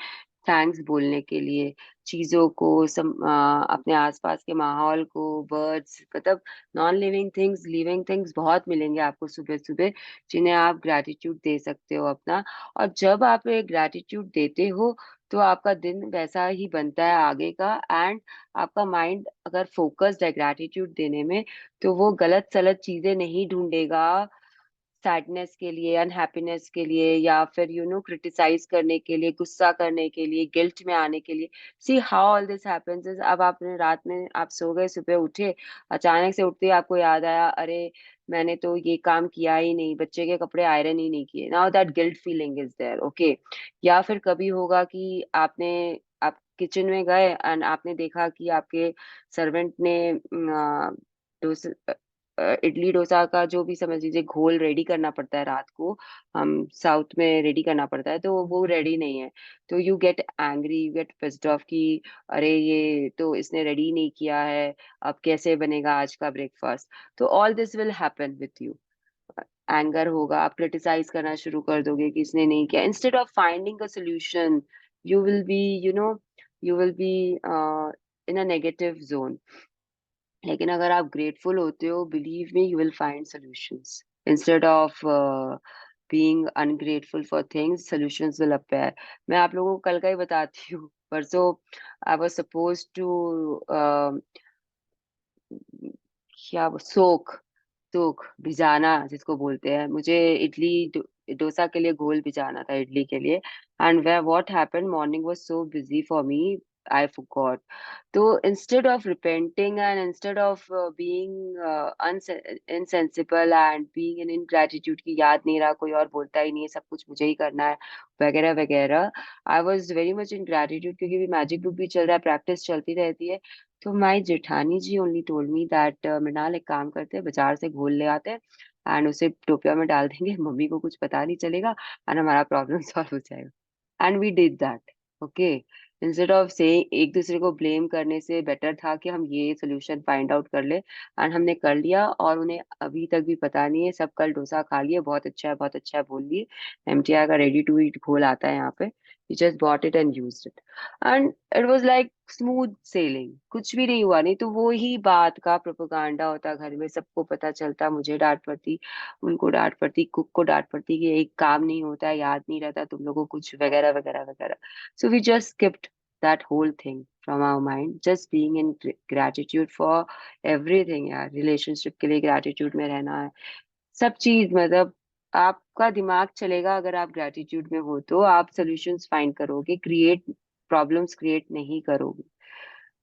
थैंक्स बोलने के लिए, चीजों को, अपने आसपास के माहौल को, बर्ड्स, मतलब non living things, living things बहुत मिलेंगे आपको सुबह सुबह, जिन्हें आप ग्रैटिट्यूड दे सकते हो अपना। और जब आप ग्रैटिट्यूड देते हो तो आपका दिन वैसा ही बनता है आगे का, एंड आपका माइंड अगर फोकस्ड है ग्रैटिट्यूड देने में, तो वो गलत सलत चीजें नहीं ढूंढेगा सैडनेस के लिए, अनहैप्पीनेस के लिए, या फिर क्रिटिसाइज करने के लिए, गुस्सा करने के लिए, गिल्ट में आने के लिए। See how all this happens is, अब आपने रात में आप सो गए, सुबह उठे, अचानक से उठते ही आपको याद आया, अरे मैंने तो ये काम किया ही नहीं, बच्चे के कपड़े आयरन ही नहीं किए, now that guilt feeling is there, okay. या फिर कभी होगा कि आप किचन में गए एंड आपने देखा कि आपके सर्वेंट ने इडली डोसा का जो भी समझ लीजिए घोल रेडी करना पड़ता है रात को, हम साउथ में रेडी करना पड़ता है, तो वो रेडी नहीं है। तो you get angry, you get pissed off कि अरे ये तो इसने रेडी नहीं किया है, अब कैसे बनेगा आज का ब्रेकफास्ट। तो all this will happen with you, anger होगा, आप क्रिटिसाइज करना शुरू कर दोगे कि इसने नहीं किया, instead of finding a solution you will B you will be in a negative zone. लेकिन अगर आप ग्रेटफुल होते हो, believe me, you will find solutions instead of being ungrateful for things, solutions will appear. मैं आप लोगों को कल का ही बताती हूँ। परसों आई वाज सपोज टू क्या सोख सोख भिजाना जिसको बोलते हैं, मुझे डोसा के लिए घोल भिजाना था, इडली के लिए। And way what happened, morning was so busy for me, I forgot. तो instead of repenting and instead of being insensible and being in ingratitude की याद नहीं रहा, कोई और बोलता ही नहीं है, सब कुछ मुझे ही करना है, वगैरह वगैरह, I was very much in gratitude, क्योंकि भी मैजिक बुक भी चल रहा है, प्रैक्टिस चलती रहती है। तो my jethani ji only told me that Mrinal एक काम करते हैं, बाजार से घोल ले आते हैं एंड उसे टोपिया में डाल देंगे, मम्मी को कुछ पता नहीं चलेगा एंड हमारा प्रॉब्लम सॉल्व हो जाएगा। And we did that, okay. Instead of से एक दूसरे को ब्लेम करने से बेटर था कि हम ये सोल्यूशन फाइंड आउट कर ले, एंड हमने कर लिया। और उन्हें अभी तक भी पता नहीं है, सब कल डोसा खा लिए, बहुत अच्छा है बहुत अच्छा है बोल लिए। एमटीआई का रेडी टू ईट घोल आता है यहाँ पे, we just bought it and used it, and it was like smooth sailing, कुछ भी नहीं हुआ। नहीं तो वो ही बात का प्रोपेगेंडा होता घर में, सबको पता चलता, मुझे डांट पड़ती, उनको डांट पड़ती, कुक को डांट पड़ती कि एक काम नहीं होता है, याद नहीं रहता तुम लोगों को कुछ, वगैरह वगैरह वगैरह। So we just skipped that whole thing from our mind, just being in gratitude for everything यार। रिलेशनशिप के लिए ग्रेटिट्यूड में रहना है, सब चीज, मतलब आपका दिमाग चलेगा अगर आप ग्रेटिट्यूड में हो, तो आप सॉल्यूशंस फाइंड करोगे, क्रिएट प्रॉब्लम्स क्रिएट नहीं करोगे।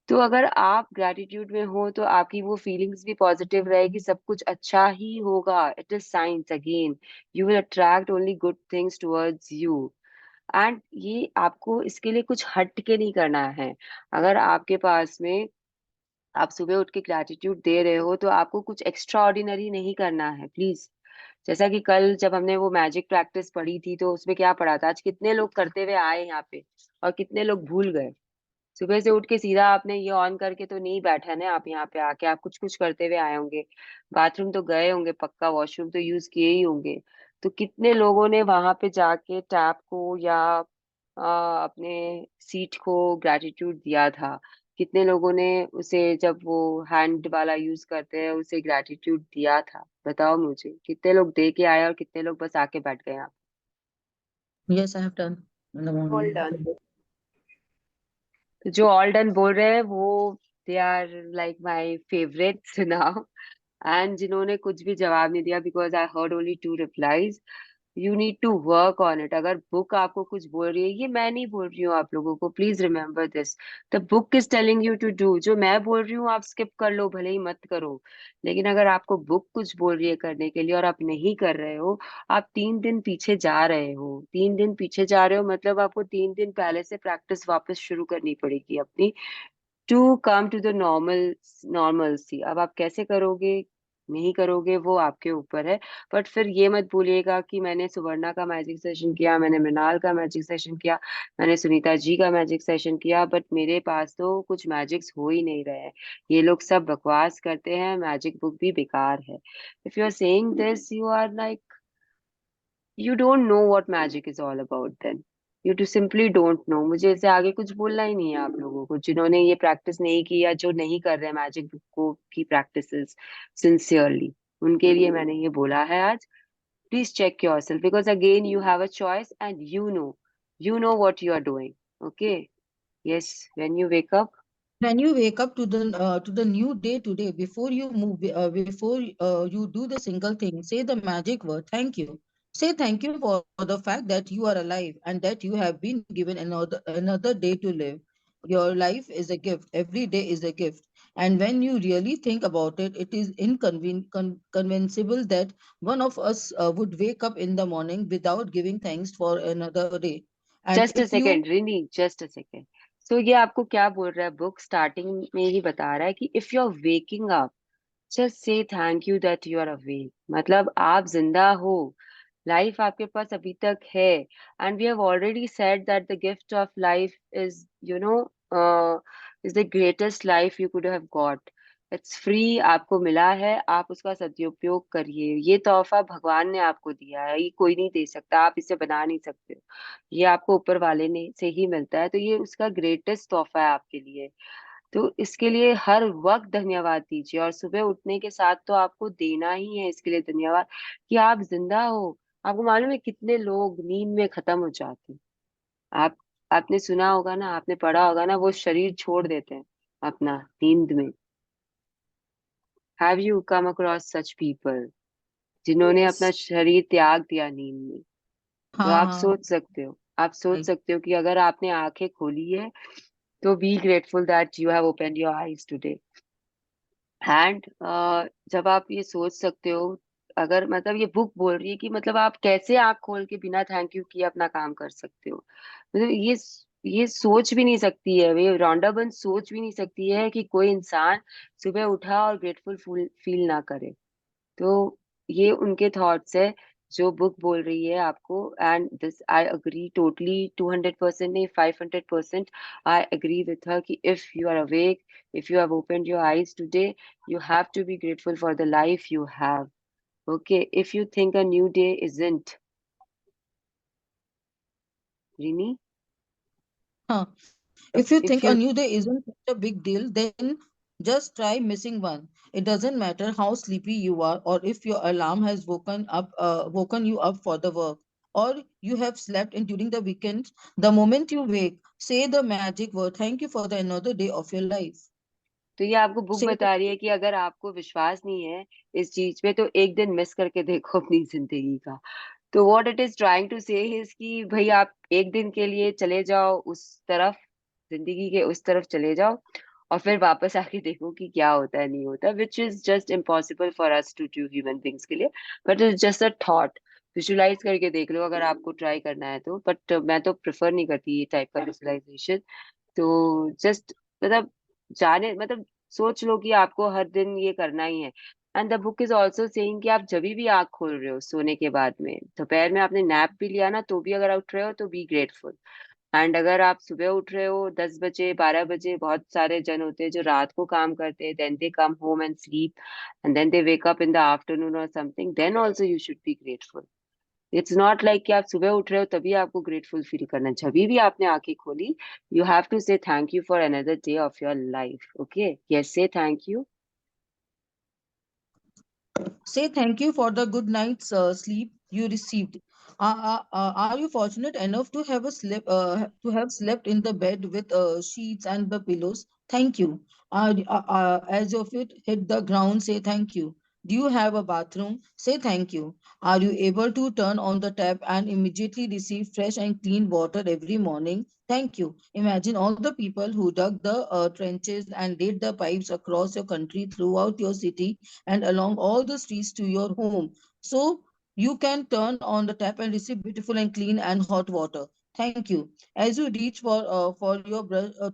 तो अगर आप ग्रेटिट्यूड में हो तो आपकी वो फीलिंग्स भी पॉजिटिव रहेगी, सब कुछ अच्छा ही होगा। It is science again, you will attract only good things towards you. And ये आपको इसके लिए कुछ हट के नहीं करना है। अगर आपके पास में आप सुबह उठ के ग्रैटिट्यूड दे रहे हो तो आपको कुछ एक्स्ट्रा ऑर्डिनरी नहीं करना है प्लीज। जैसा कि कल जब हमने वो मैजिक प्रैक्टिस पढ़ी थी तो उसमें क्या पढ़ा था, आज कितने लोग करते हुए आए यहाँ पे और कितने लोग भूल गए। सुबह से उठ के सीधा आपने ये ऑन करके तो नहीं बैठा ना, आप यहाँ पे आके आप कुछ कुछ करते हुए आए होंगे, बाथरूम तो गए होंगे पक्का, वॉशरूम तो यूज किए ही होंगे। तो कितने लोगों ने वहां पे जाके टैप को या अपने सीट को ग्रेटिट्यूड दिया था, कितने लोगों ने उसे जब वो हैंड वाला यूज करते हैं उसे ग्रेटिट्यूड दिया था, बताओ मुझे कितने लोग दे के आए और कितने लोग बस आके बैठ गए यहाँ। Yes, I have done in the All morning. done. तो जो ऑल डन बोल रहे हैं वो they are like my favourites now. And जिन्होंने कुछ भी जवाब नहीं दिया, because I heard only 2 replies, you need to work on it. अगर बुक आपको कुछ बोल रही है, ये मैं नहीं बोल रही हूँ आप लोगों को, please remember this, the book is telling you to do. जो मैं बोल रही हूँ आप स्किप कर लो, भले ही मत करो, लेकिन अगर आपको बुक कुछ बोल रही है करने के लिए और आप नहीं कर रहे हो, आप 3 दिन पीछे जा रहे हो। 3 दिन पीछे जा रहे हो मतलब आपको 3 दिन पहले से प्रैक्टिस वापस शुरू करनी पड़ेगी अपनी, to come to the normal see. अब आप कैसे करोगे नहीं करोगे वो आपके ऊपर है। बट फिर ये मत भूलिएगा कि मैंने सुवर्णा का मैजिक सेशन किया, मैंने मृणाल का मैजिक सेशन किया, मैंने सुनीता जी का मैजिक सेशन किया, बट मेरे पास तो कुछ मैजिक्स हो ही नहीं रहे हैं। ये लोग सब बकवास करते हैं, मैजिक बुक भी बेकार है। If you are saying this you are like you don't know what magic is all about then, you too simply don't know. मुझे इससे आगे कुछ बोलना ही नहीं है आप लोगों को, जिन्होंने ये प्रैक्टिस नहीं की या जो नहीं कर रहे मैजिक बुक को की प्रैक्टिसेस सिंसियरली, उनके लिए मैंने ये बोला है आज। Please check your self, because again you have a choice and you know what you are doing. Okay, yes, when you wake up, When you wake up to the new day today, before you move, before you do the single thing, say the magic word, thank you. Say thank you for the fact that you are alive and that you have been given another day to live. Your life is a gift. Every day is a gift. And when you really think about it, it is inconceivable that one of us would wake up in the morning without giving thanks for another day. And just a if you second Rini, just a second. So ये आपको क्या बोल रहा है, book starting में ही बता रहा है कि if you are waking up just say thank you that you are awake, मतलब आप जिंदा हो, लाइफ आपके पास अभी तक है। And we have already said that the gift of life is you know is the greatest life you could have got. It's free, आपको मिला है, आप उसका सदुपयोग करिए। ये तोहफा भगवान ने आपको दिया है, ये कोई नहीं दे सकता, आप इसे बना नहीं सकते हो, ये आपको ऊपर वाले ने से ही मिलता है, तो ये उसका ग्रेटेस्ट तोहफा है आपके लिए। तो इसके लिए हर वक्त धन्यवाद दीजिए, और सुबह उठने के साथ तो आपको देना ही है इसके लिए धन्यवाद कि आप जिंदा हो। आपको मालूम है कितने लोग नींद में खत्म हो जाते हैं। आप आपने सुना होगा ना, आपने पढ़ा होगा ना, वो शरीर छोड़ देते हैं अपना नींद में। Have you come across such people जिन्होंने Yes. अपना शरीर त्याग दिया नींद में? तो हाँ आप हाँ सोच सकते हो, आप सोच सकते हो कि अगर आपने आंखें खोली है तो be grateful that you have opened your eyes today. And जब आप ये सोच सकते हो, अगर मतलब ये बुक बोल रही है कि मतलब आप कैसे आंख खोल के बिना थैंक यू किए अपना काम कर सकते हो, मतलब ये सोच भी नहीं सकती है, ये रॉन्डा बर्न्स सोच भी नहीं सकती है कि कोई इंसान सुबह उठा और ग्रेटफुल फील ना करे। तो ये उनके थॉट्स है जो बुक बोल रही है आपको। And this I agree totally, 200% नहीं, 500% आई अग्री विथ हर कि if you are awake, if you have opened your eyes today, you have to be grateful for the life you have. Okay, if you think a new day isn't, Rini, हाँ. If you if think a you new day isn't such a big deal, then just try missing one. It doesn't matter how sleepy you are, or if your alarm has woken you up for the work, or you have slept in during the weekend. The moment you wake, say the magic word. Thank you for the another day of your life. तो ये आपको book Say it. बता रही है कि अगर आपको विश्वास नहीं है इस चीज पे तो एक दिन मिस करके देखो अपनी जिंदगी का। तो what it is trying to say is कि भाई आप एक दिन के लिए चले जाओ उस तरफ, जिंदगी के उस तरफ चले जाओ, और फिर वापस आके देखो कि क्या होता है नहीं होता, which is just impossible for us to do human beings के लिए। But it's just a thought, visualise करके देख लो अगर आपको ट्राई करना है तो। बट मैं तो प्रेफर नहीं करती ये टाइप का विजुलाइजेशन। तो जस्ट मतलब जाने मतलब सोच लो कि आपको हर दिन ये करना ही है। And the book is also saying कि आप जब भी आंख खोल रहे हो सोने के बाद में, दोपहर में आपने नैप भी लिया ना, तो भी अगर उठ रहे हो तो बी ग्रेटफुल। एंड अगर आप सुबह उठ रहे हो 10 बजे 12 बजे, बहुत सारे जन होते हैं जो रात को काम करते हैं, then they come home and sleep and then they wake up in the afternoon और something, then also you should be grateful. It's not like कि आप सुबह उठ रहे हो तभी आपको ग्रेटफुल फील करना है। जब भी आपने आंखें खोली, you have to say thank you for another day of your life. Okay, yes, say thank you. Say thank you for the good night's sleep you received. Are you fortunate enough to have to have slept in the bed with sheets and the pillows? Thank you. As your feet hit the ground, say thank you. Do you have a bathroom? Say thank you. Are you able to turn on the tap and immediately receive fresh and clean water every morning? Thank you. Imagine all the people who dug the trenches and laid the pipes across your country, throughout your city, and along all the streets to your home. So you can turn on the tap and receive beautiful and clean and hot water. Thank you. As you reach for your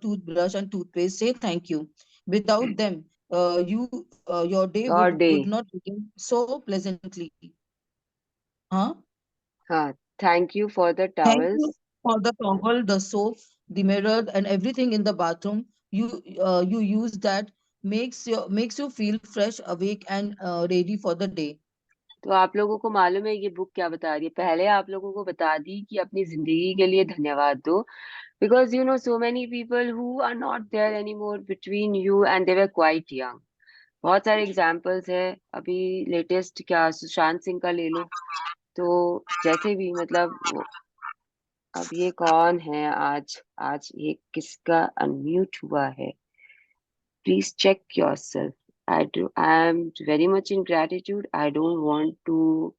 toothbrush and toothpaste, say thank you. Without them, your day और day, would not begin so pleasantly. Huh? हाँ, thank you for the Thank you towels. for the towel, the soap, the mirror, and everything in the bathroom. You use that makes you feel fresh, awake, and ready for the day. तो आप लोगों को मालूम है ये book क्या बता रही है? पहले आप लोगों को बता दी कि अपनी जिंदगी के लिए धन्यवाद दो, because you know so many people who are not there any more between you and they were quite young. बहुत सारे एग्जाम्पल्स है। अभी लेटेस्ट क्या, सुशांत सिंह का ले लो। तो जैसे भी मतलब अब ये कौन है आज, आज ये किसका अनम्यूट हुआ है? Please check your self. I am very much in gratitude, I don't want to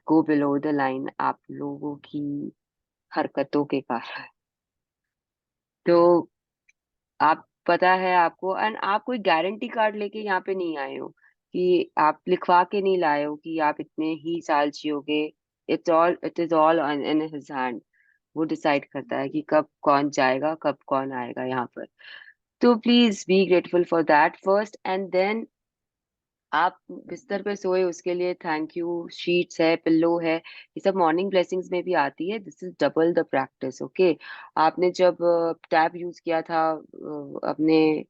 go below the line आप लोगों की हरकतों के कारण। तो आप, पता है आपको, एंड आप कोई गारंटी कार्ड लेके यहाँ पे नहीं आए हो कि आप लिखवा के नहीं लाए हो कि आप इतने ही साल जियोगे। It is all in his hand. वो डिसाइड करता है कि कब कौन जाएगा, कब कौन आएगा यहाँ पर। तो please be grateful for that first, and then आप बिस्तर पे सोए उसके लिए थैंक यू। शीट्स है, पिल्लो है, ये सब मॉर्निंग ब्लेसिंग्स में भी आती है। This is double the practice. Okay, आपने जब टैब यूज किया था अपने,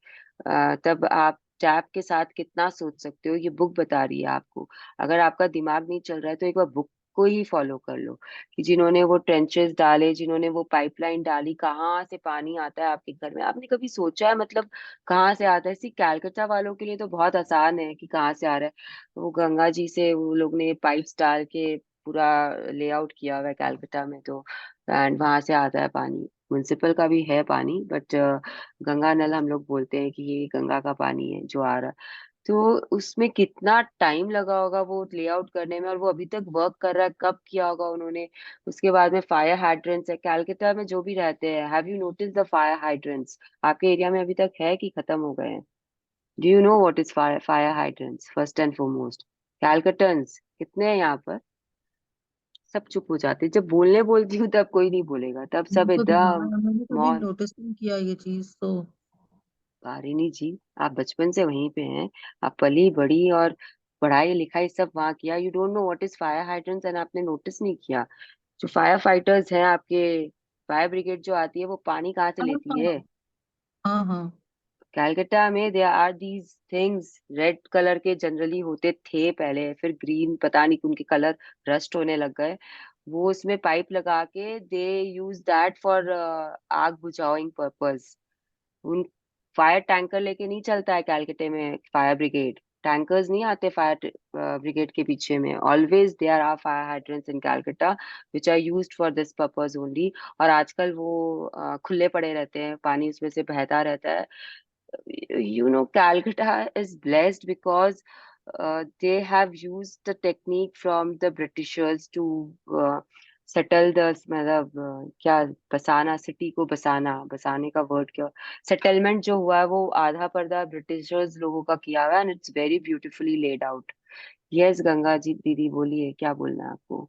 तब आप टैब के साथ कितना सोच सकते हो, ये बुक बता रही है आपको। अगर आपका दिमाग नहीं चल रहा है तो एक बार बुक को ही फॉलो कर लो कि जिन्होंने वो ट्रेंचेस डाले, जिन्होंने वो पाइपलाइन डाली, कहाँ से पानी आता है आपके घर में। आपने कभी सोचा है मतलब कहाँ से आता है? सी कैलकाटा वालों के लिए तो बहुत आसान है कि कहाँ से आ रहा है। वो गंगा जी से वो लोग ने पाइप्स डाल के पूरा लेआउट किया हुआ है कैलकाटा में, तो एंड वहां से आता है पानी। म्युनिसिपल का भी है पानी, बट गंगा नल हम लोग बोलते हैं कि ये गंगा का पानी है जो आ रहा है। तो उसमें कितना टाइम लगा होगा वो लेआउट करने में, और वो अभी तक वर्क कर रहा है, कब किया होगा उन्होंने। उसके बाद में फायर हाइड्रेंट्स है कैलकाटा में जो भी रहते हैं। Have you notice the fire hydrants आपके एरिया में अभी तक है कि खत्म हो गए हैं? Do you know what is fire hydrants first and foremost? कैलकटन्स कितने हैं यहाँ पर? सब चुप हो जाते हैं। जब बोलने बोलती हूँ तब कोई नहीं बोलेगा, तब सब एकदम मैंने कभी मौन। नोटिस नहीं किया ये चीज तो। पारिनी जी, आप बचपन से वहीं पे हैं, आप पली बड़ी और पढ़ाई लिखाई सब वहाँ किया। You don't know what is fire hydrants and आपने नोटिस नहीं किया? जो फायर फाइटर्स हैं आपके, फायर ब्रिगेड जो आती है वो पानी कहाँ से हाँ लेती है? हाँ हाँ हाँ। कैलकाटा में there are these things, red colour के जनरली होते थे पहले, फिर ग्रीन, पता नहीं उनके कलर रस्ट होने लग गए। वो उसमें पाइप लगा के दे यूज दैट फॉर आग बुझाओइंग पर्पस। उन फायर टैंकर लेके नहीं चलता है कैलकाटा में फायर ब्रिगेड। टैंकर्स नहीं आते फायर ब्रिगेड के पीछे में। Always there are fire hydrants in Calcutta which are used for this purpose only. और आजकल वो खुले पड़े रहते हैं, पानी उसमें से बहता रहता है। You know, Calcutta is blessed because they have used the technique from the Britishers to settle the, मतलब क्या, बसाना, सिटी को बसाना, बसाने का वर्ड क्या, सेटलमेंट जो हुआ है वो आधा पर्दा ब्रिटिशर्स लोगों का किया हुआ है, and it's very beautifully laid out. Yes Ganga ji दीदी, बोलिए क्या बोलना है आपको?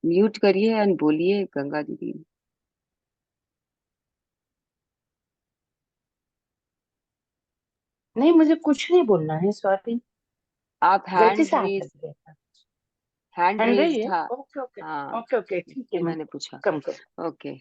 म्यूट करिए एंड बोलिए गंगा दीदी। नहीं, मुझे कुछ नहीं बोलना है स्वाति, आप गलती हैंड से हाथ रेज लग गया था। हैंड हैंड रेज रही है, था। Okay okay. हाँ, ओके ओके, ठीक है, मैं मैंने पूछा। कम कर। ओके।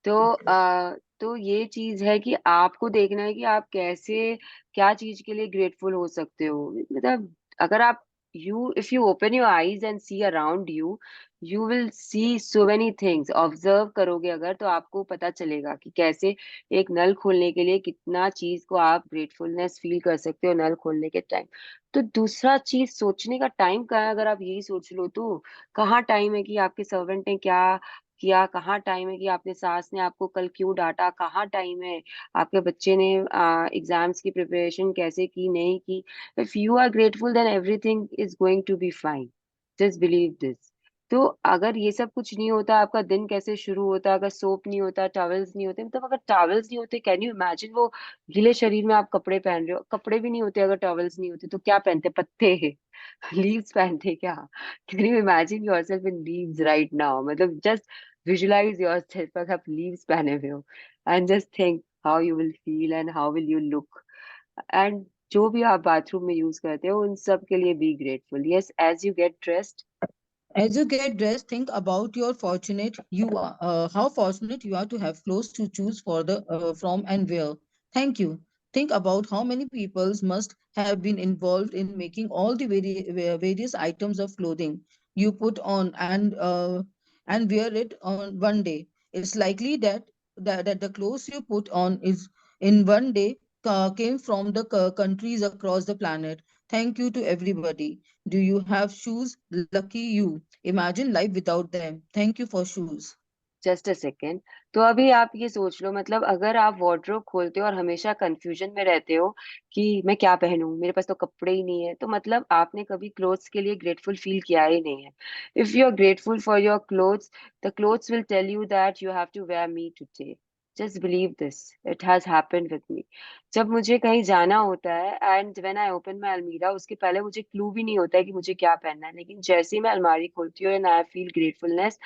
तो ओके। तो ये चीज है कि आपको देखना है कि आप कैसे, क्या चीज के लिए ग्रेटफुल हो सकते हो। मतलब अगर आप, you if you open your eyes and see around you, you will see so many things. Observe करोगे अगर, तो आपको पता चलेगा कि कैसे एक नल खोलने के लिए कितना चीज को आप ग्रेटफुलनेस फील कर सकते हो नल खोलने के टाइम। तो दूसरा चीज, सोचने का टाइम कहाँ है? अगर आप यही सोच लो तो कहाँ टाइम है कि आपके सर्वेंट ने क्या किया, कहाँ टाइम है कि आपने सास ने आपको कल क्यों डांटा, कहाँ टाइम है आपके बच्चे ने एग्जाम्स की प्रिपरेशन कैसे की, नहीं की। If you are grateful then everything is going to be fine, just believe this. तो अगर ये सब कुछ नहीं होता, आपका दिन कैसे शुरू होता? अगर सोप नहीं होता, टॉवल्स नहीं होते, मतलब अगर टॉवल्स नहीं होते, कैन यू इमेजिन वो गीले शरीर में आप कपड़े पहन रहे हो? कपड़े भी नहीं होते अगर टॉवल्स नहीं होते, तो क्या पहनते? पत्ते लीव्स पहनते क्या? Can you imagine yourself in leaves right now? मतलब जस्ट visualize yourself अगर आप leaves पहने हुए हो, and just think how you will feel and how will you look, and जो भी आप बाथरूम में यूज करते हो उन सब के लिए be grateful. Yes, as you get dressed, As you get dressed, think about your fortunate you are, how fortunate you are to have clothes to choose for the from and wear. Thank you. Think about how many people must have been involved in making all the various items of clothing you put on and wear it on one day. It's likely that the clothes you put on is in one day came from the countries across the planet. Thank you to everybody. Do you have shoes? Lucky you. Imagine life without them. Thank you for shoes. Just a second. तो अभी आप ये सोच लो, मतलब अगर आप wardrobe खोलते हो और हमेशा कंफ्यूजन में रहते हो कि मैं क्या पहनूं, मेरे पास तो कपड़े ही नहीं है, तो मतलब आपने कभी क्लोथ्स के लिए ग्रेटफुल फील किया ही नहीं है। If you are grateful for your clothes, the clothes will tell you that you have to wear me today. Just believe this, it has happened with me. जब मुझे कहीं जाना होता है and when I open my अलमीरा, उसके पहले मुझे क्लू भी नहीं होता है कि मुझे क्या पहनना है, लेकिन जैसे ही मैं अलमारी खोलती हूँ and I feel gratefulness,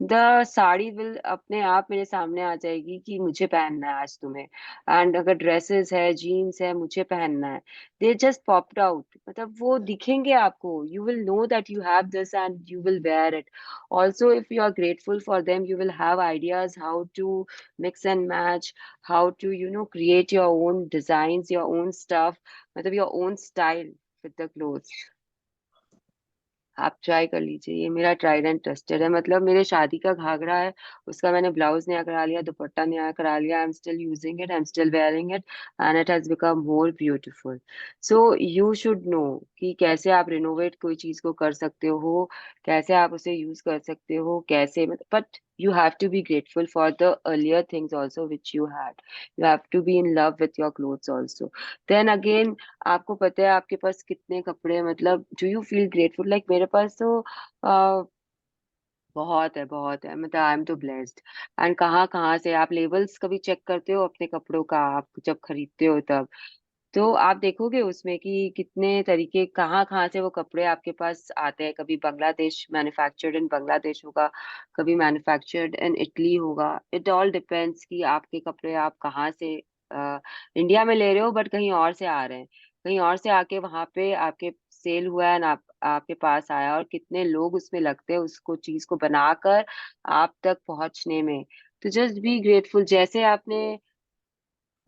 the sari will अपने आप मेरे सामने आ जाएगी कि मुझे पहनना है आज तुम्हें। एंड अगर ड्रेसेस है, जीन्स है, मुझे पहनना है, दे जस्ट पॉप्ड आउट, मतलब वो दिखेंगे आपको। You will know that you have this and you will wear it. Also if you are grateful for them, you will have ideas how to mix and match, how to create your own design, your own stuff, मतलब your own style with the clothes. आप try कर लीजिए, ये मेरा tried and trusted है। मतलब मेरे शादी का घाघरा है, उसका मैंने ब्लाउज नया करा लिया, दुपट्टा नया करा लिया, I am still using it, I am still wearing it, and it has become more beautiful. So you should know कि कैसे आप रिनोवेट कोई चीज को कर सकते हो, कैसे आप उसे यूज कर सकते हो, कैसे, मतलब but you have to be grateful for the earlier things also which you had. You have to be in love with your clothes also. Then again, आपको पता है आपके पास कितने कपड़े हैं, मतलब do you feel grateful? Like मेरे पास तो बहुत है, बहुत है, मतलब आई एम तो ब्लेस्ड। एंड कहाँ कहाँ से आप लेबल्स कभी चेक करते हो अपने कपड़ों का, आप जब खरीदते हो तब, तो आप देखोगे उसमें कि कितने तरीके, कहाँ कहाँ से वो कपड़े आपके पास आते हैं। कभी बांग्लादेश, मैन्युफैक्चर्ड इन बांग्लादेश होगा, कभी मैन्युफैक्चर्ड इन इटली होगा। इट ऑल डिपेंड्स कि आपके कपड़े आप कहाँ से इंडिया में ले रहे हो, बट कहीं और से आ रहे हैं, कहीं और से आके वहां पे आपके सेल हुआ है, ना आपके पास आया, और कितने लोग उसमें लगते हैं उसको, चीज को बनाकर आप तक पहुंचने में। तो जस्ट बी ग्रेटफुल। जैसे आपने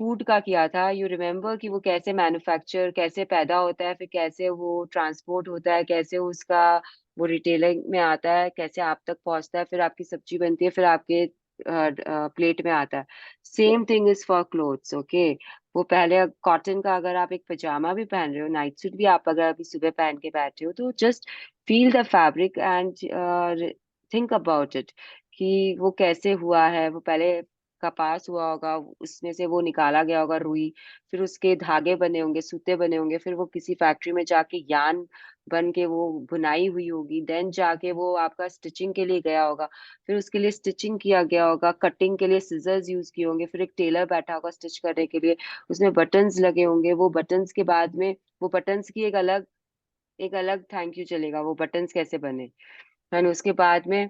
फूड का किया था, यू रिमेम्बर कि वो कैसे मैन्युफैक्चर, कैसे पैदा होता है, फिर कैसे वो ट्रांसपोर्ट होता है, कैसे उसका वो रिटेलिंग में आता है, कैसे आप तक पहुंचता है, फिर आपकी सब्जी बनती है, फिर आपके प्लेट में आता है। Same thing is for clothes, okay. वो पहले कॉटन का, अगर आप एक पजामा भी पहन रहे हो, नाइट सूट भी आप अगर अभी सुबह पहन के बैठे हो, तो just feel the fabric and think about it कि वो कैसे हुआ है। वो पहले कपास हुआ होगा, उसमें से वो निकाला गया होगा रुई, फिर उसके धागे बने होंगे, सूते बने होंगे, फिर वो किसी फैक्ट्री में जाके यान बन के वो बुनाई हुई होगी, देन जाके वो आपका स्टिचिंग के लिए गया होगा, फिर उसके लिए स्टिचिंग किया गया होगा, कटिंग के लिए सिजर्स यूज किए होंगे, फिर एक टेलर बैठा होगा स्टिच करने के लिए, उसमें बटन्स लगे होंगे, वो बटन्स के बाद में वो बटन्स की एक अलग थैंक यू चलेगा वो बटन्स कैसे बने। एंड उसके बाद में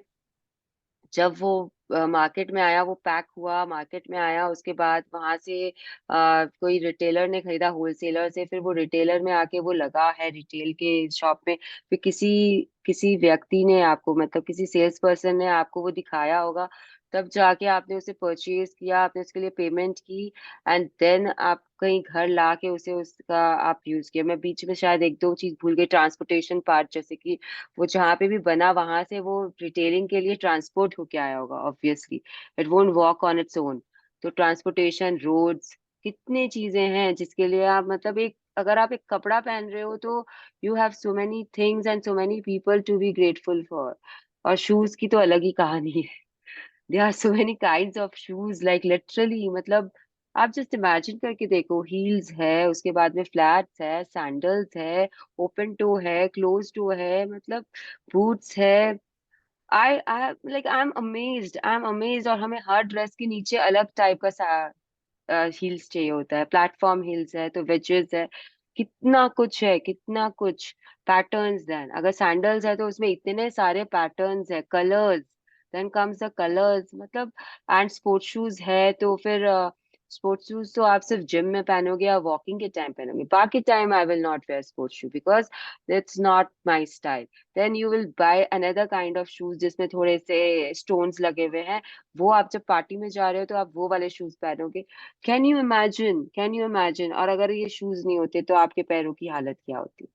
जब वो मार्केट में आया, वो पैक हुआ, मार्केट में आया, उसके बाद वहां से कोई रिटेलर ने खरीदा होलसेलर से, फिर वो रिटेलर में आके वो लगा है रिटेल के शॉप में, फिर किसी किसी व्यक्ति ने आपको, मतलब किसी सेल्स पर्सन ने आपको वो दिखाया होगा, तब जाके आपने उसे परचेज किया, आपने उसके लिए पेमेंट की, एंड देन आप कहीं घर ला के उसे उसका आप यूज किया। मैं बीच में शायद एक दो चीज भूल गई, ट्रांसपोर्टेशन पार्ट, जैसे कि वो जहाँ पे भी बना वहां से वो रिटेलिंग के लिए ट्रांसपोर्ट होके आया होगा, obviously it won't walk on its own. तो ट्रांसपोर्टेशन, रोड्स, कितने चीजें हैं जिसके लिए आप, मतलब एक, अगर आप एक कपड़ा पहन रहे हो तो you have so many things and so many people to be grateful for. और शूज की तो अलग ही कहानी है। There are so many kinds of shoes, like literally, मतलब आप जस्ट इमेजिन करके देखो, हील्स है, उसके बाद में फ्लैट्स है, सैंडल्स है, ओपन टो है, क्लोज टो है, मतलब बूट्स है। I like I am amazed. और हमें हर ड्रेस के नीचे अलग टाइप का हील्स चाहिए होता है, प्लेटफॉर्म हील्स है तो वेजेस है, कितना कुछ है, कितना कुछ पैटर्न्स। देन अगर सैंडल्स है तो उसमें इतने सारे पैटर्न्स है, colours, then comes the colours, मतलब एंड स्पोर्ट्स शूज है तो फिर स्पोर्ट्स शूज तो आप सिर्फ जिम में पहनोगे या वॉकिंग के टाइम पहनोगे, बाकी time I will not wear sports shoe because it's not my style. Then you will buy another kind of shoes जिसमें थोड़े से स्टोन्स लगे हुए हैं, वो आप जब पार्टी में जा रहे हो तो आप वो वाले शूज पहनोगे। Can you imagine, can you imagine? और अगर ये शूज नहीं होते तो आपके पैरों की हालत क्या होती?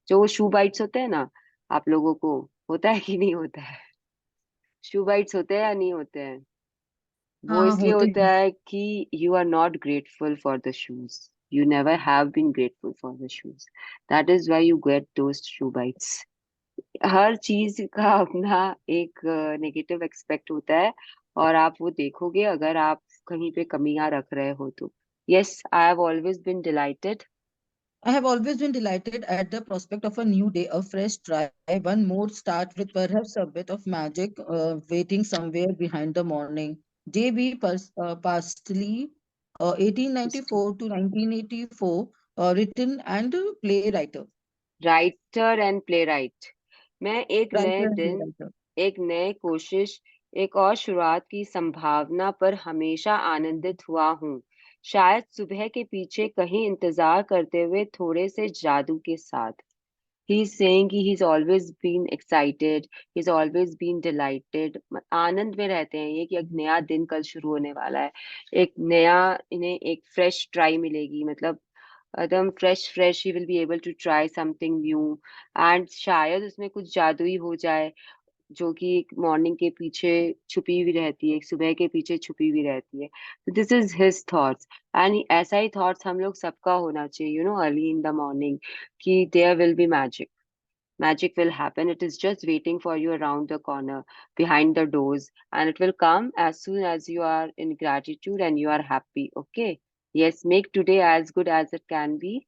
जो वो शू बाइट्स होते हैं ना, आप लोगों को होता है कि नहीं होता है? शू बाइट्स होते हैं या नहीं होते हैं? वो हाँ इसलिए होते होता हैं। है कि you are not grateful for the shoes, you never have been grateful for the shoes, that is why you get those shoe bites। हर चीज का अपना एक नेगेटिव एक्सपेक्ट होता है, और आप वो देखोगे अगर आप कहीं पे कमियां रख रहे हो तो। Yes, I have always been delighted. I have always been delighted at the prospect of a new day, a fresh try, one more start with perhaps a bit of magic waiting somewhere behind the morning. J.B. Pastley, 1894 to 1984, written and playwright. Writer and play right. मैं एक नए Writer and दिन, playwright. एक नए कोशिश, एक और शुरुआत की संभावना पर हमेशा आनंदित हुआ हूँ, शायद सुबह के पीछे कहीं इंतजार करते हुए थोड़े से जादू के साथ। He's saying कि he's always been excited, he's always been delighted, आनंद में रहते हैं ये कि एक नया दिन कल शुरू होने वाला है, एक नया, इन्हें एक फ्रेश ट्राई मिलेगी, मतलब एकदम fresh fresh, he will be able to try something new, and शायद उसमें कुछ जादू ही हो जाए, जो कि एक मॉर्निंग के पीछे छुपी हुई रहती है, एक सुबह के पीछे छुपी हुई रहती है। तो this is his thoughts, and ऐसा ही थॉट्स हम लोग सबका होना चाहिए, you know, early in the morning, कि there will be magic, magic will happen, it is just waiting for you around the corner, behind the doors, and it will come as soon as you are in gratitude and you are happy. Okay, yes, make today as good as it can be.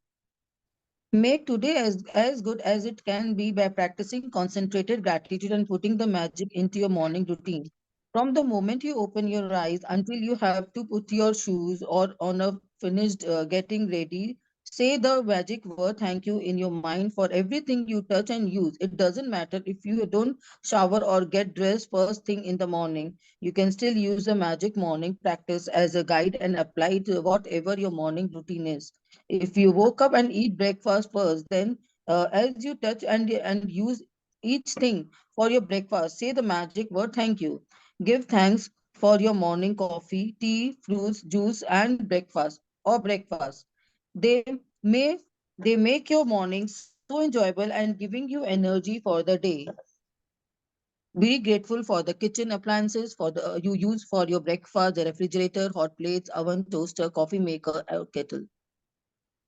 Make today as good as it can be by practicing concentrated gratitude and putting the magic into your morning routine. From the moment you open your eyes until you have to put your shoes or on a finished getting ready, say the magic word thank you in your mind for everything you touch and use. It doesn't matter if you don't shower or get dressed first thing in the morning. You can still use the magic morning practice as a guide and apply it to whatever your morning routine is. If you woke up and eat breakfast first, then as you touch and use each thing for your breakfast, say the magic word thank you. Give thanks for your morning coffee, tea, fruits, juice, and breakfast. They may they make your morning so enjoyable and giving you energy for the day. Be grateful for the kitchen appliances for the you use for your breakfast, the refrigerator, hot plates, oven, toaster, coffee maker, or kettle.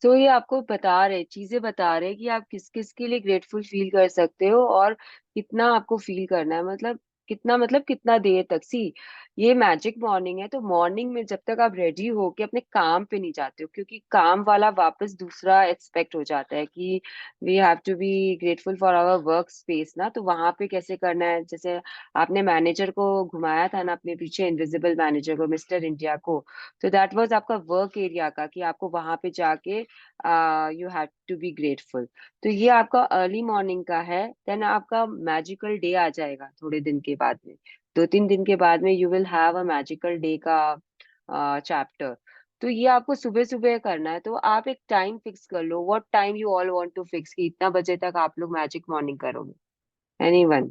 तो ये आपको बता रहे, चीजें बता रहे कि आप किस किस के लिए ग्रेटफुल फील कर सकते हो, और कितना आपको फील करना है, मतलब कितना, मतलब कितना देर तक। सी, ये मैजिक मॉर्निंग है, तो मॉर्निंग में जब तक आप रेडी हो के अपने काम पे नहीं जाते हो, क्योंकि काम वाला वापस दूसरा एक्सपेक्ट हो जाता है कि we have to be grateful for our work space ना, तो वहां पे कैसे करना है, जैसे आपने मैनेजर को घुमाया था ना अपने पीछे, इनविजिबल मैनेजर को, मिस्टर इंडिया को, तो दैट वाज आपका वर्क एरिया का, कि आपको वहां पे जाके you have to be grateful. तो ये आपका अर्ली मॉर्निंग का है, देन आपका मैजिकल डे आ जाएगा थोड़े दिन के बाद में। 2-3 दिन के बाद में you will have a magical day का चैप्टर। तो ये आपको सुबह सुबह करना है, तो आप एक टाइम फिक्स कर लो। What time you all want to fix, कि इतना बजे तक आप लोग मैजिक मॉर्निंग करोगे। एनीवन,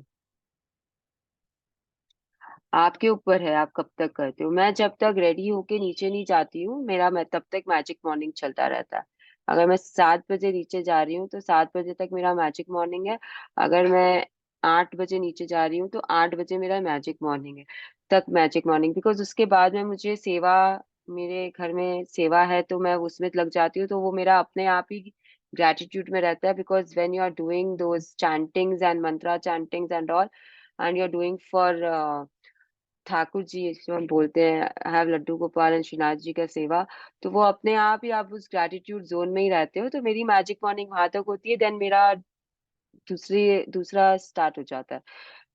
आपके ऊपर है आप कब तक करते हो। मैं जब तक रेडी होके नीचे नहीं जाती हूँ, मैं तब तक मैजिक मॉर्निंग चलता रहता है। अगर मैं 7 बजे नीचे जा रही हूँ तो 7 बजे तक मेरा मैजिक मॉर्निंग है। अगर मैं 8 बजे नीचे जा रही हूँ तो 8 बजे मेरा मैजिक मॉर्निंग है, तक मैजिक मॉर्निंग। बिकॉज उसके बाद में मुझे सेवा, मेरे घर में सेवा है तो मैं उसमें लग जाती हूँ, तो वो मेरा अपने आप ही ग्रेटिट्यूड में रहता है। Because when you are doing those chantings and mantra chantings and all, and you are doing for Thakur ji, इसको हम बोलते हैं, हैव लड्डू गोपाल एंड श्रीनाथ जी का सेवा, तो वो अपने आप ही आप उस ग्रेटिट्यूड जोन में ही रहते हो। तो मेरी मैजिक मॉर्निंग वहां तक होती है, देन मेरा दूसरा स्टार्ट हो जाता है।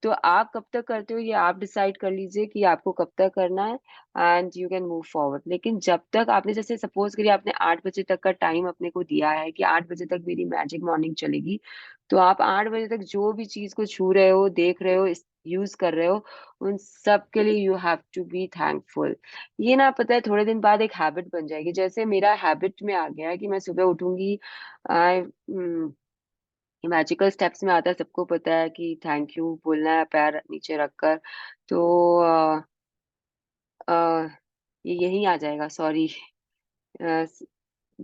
तो आप कब तक करते हो ये आप डिसाइड कर लीजिए कि आपको कब तक करना है, and you can move forward. लेकिन जब तक आपने, जैसे सपोज करिए आपने 8 बजे तक का टाइम अपने को दिया है कि 8 बजे तक मेरी मैजिक मॉर्निंग चलेगी, तो आप 8 बजे तक जो भी चीज को छू रहे हो, देख रहे हो, यूज कर रहे हो, उन सब के लिए you have to be thankful. ये ना, पता है, थोड़े दिन बाद एक हैबिट बन जाएगी। जैसे मेरा हैबिट में आ गया है कि मैं सुबह उठूंगी, आई मैजिकल स्टेप्स में आता है, सबको पता है कि थैंक यू बोलना है पैर नीचे रखकर। तो अ, अ, ये यही आ जाएगा, sorry,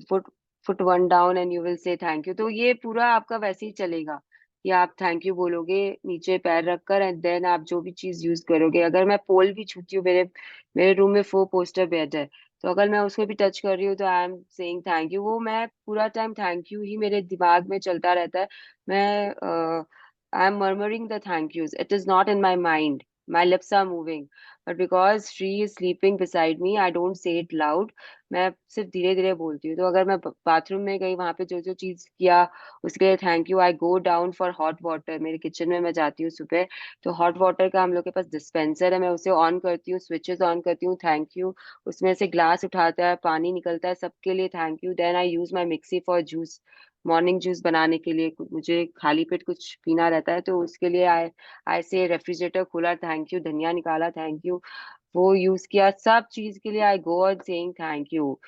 foot foot one down and you will say thank you. तो ये पूरा आपका वैसे ही चलेगा कि आप थैंक यू बोलोगे नीचे पैर रखकर, एंड देन आप जो भी चीज यूज करोगे। अगर मैं पोल भी छूती हूँ, मेरे मेरे रूम में 4 पोस्टर बेड है, तो अगर मैं उसमें भी टच कर रही हूँ तो आई एम सेइंग थैंक यू। वो मैं पूरा टाइम थैंक यू ही मेरे दिमाग में चलता रहता है। मैं I am murmuring the thank yous. It is not in my mind. My lips are moving, but because Shri is sleeping beside me, I don't say it loud. मैं सिर्फ धीरे धीरे बोलती हूँ। तो अगर मैं बाथरूम में गई, वहां पे जो जो चीज किया उसके लिए thank you. I go down for hot water, मेरे किचन में मैं जाती हूँ सुबह, तो हॉट वाटर का हम लोग के पास डिस्पेंसर है, मैं उसे ऑन करती हूँ, स्विचेस ऑन करती हूँ, थैंक यू। उसमें से ग्लास उठाता है, पानी निकलता है, सबके लिए thank you. Then I use my mixie for juice, morning juice बनाने के लिए। मुझे खाली पेट कुछ पीना रहता है, तो उसके लिए आई आई से रेफ्रिजरेटर खोला, थैंक यू, धनिया निकाला, थैंक यू, वो यूज किया, सब चीज के लिए I go on saying thank you.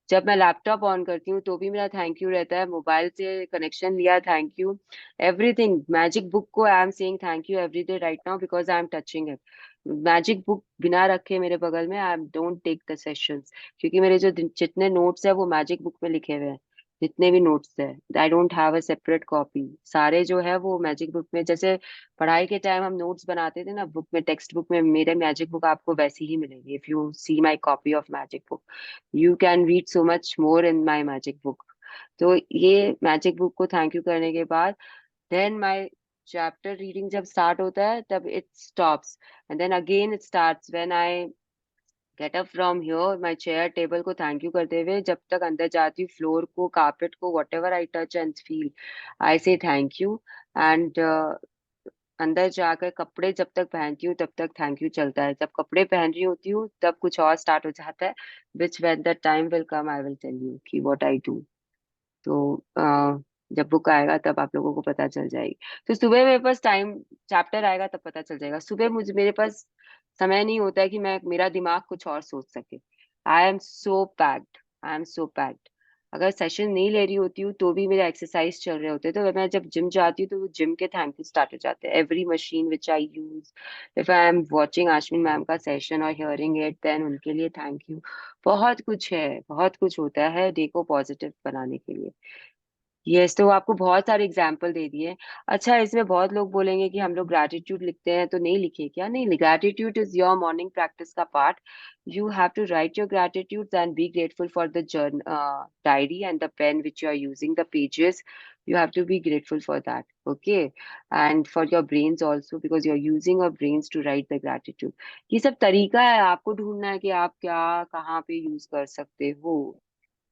जब मैं लैपटॉप ऑन करती हूँ तो भी मेरा थैंक यू रहता है, मोबाइल से कनेक्शन लिया, thank you, everything. Magic book को I am saying thank you every day right now, because I am touching it. Magic book बिना रखे मेरे बगल में, I don't take the sessions, क्योंकि मेरे जो जितने नोट्स है वो मैजिक बुक में लिखे हुए हैं। जितने भी नोट्स है, I don't have a separate copy, सारे जो है वो मैजिक बुक में। जैसे पढ़ाई के टाइम हम नोट्स बनाते थे ना बुक में, टेक्स्ट बुक में, मेरे मैजिक बुक आपको वैसी ही मिलेगी। If you see my copy of magic book, you can read so much more in my magic book. तो ये मैजिक बुक को थैंक यू करने के बाद, देन माई चैप्टर रीडिंग जब स्टार्ट होता है तब it stops, and then again it starts when I get up from here my chair table को थैंक यू करते हुए, जब तक अंदर जाती हूँ, फ्लोर को, कारपेट को, whatever I touch and feel, I say thank you. And अंदर जाकर कपड़े जब तक पहनती हूँ तब तक थैंक यू चलता है। जब कपड़े पहन रही होती हूँ तब कुछ और स्टार्ट हो जाता है, which when the time will come I will tell you कि व्हाट आई डू। तो जब बुक आएगा तब आप लोगों को पता चल जाएगी। तो सुबह मेरे पास टाइम, चैप्टर आएगा तब पता चल जाएगा। सुबह मुझे, मेरे पास समय नहीं होता है कि मेरा दिमाग कुछ और सोच सके। I am so packed, I am so packed. अगर सेशन नहीं ले रही होती हूँ तो भी मेरे एक्सरसाइज चल रहे होते हैं, तो मैं जब जिम जाती हूँ तो वो जिम के थैंक यू स्टार्ट हो जाते हैं। Every machine which I use, if I am watching Ashwin ma'am का सेशन और हियरिंग इट, देन उनके लिए थैंक यू। बहुत कुछ है, बहुत कुछ होता है डे को पॉजिटिव बनाने के लिए। यस, तो आपको बहुत सारे एग्जाम्पल दे दिए। अच्छा, इसमें बहुत लोग बोलेंगे कि हम लोग ग्रैटिट्यूड लिखते हैं, तो नहीं लिखे क्या? नहीं, gratitude is your morning practice का part. You have to write your gratitude and be grateful for the diary and the pen which you are using, the pages, you have to be grateful for that, okay? And for your brains also, because you're using your brains to write the gratitude. ये सब तरीका है, आपको ढूंढना है कि आप क्या कहाँ पे यूज कर सकते हो।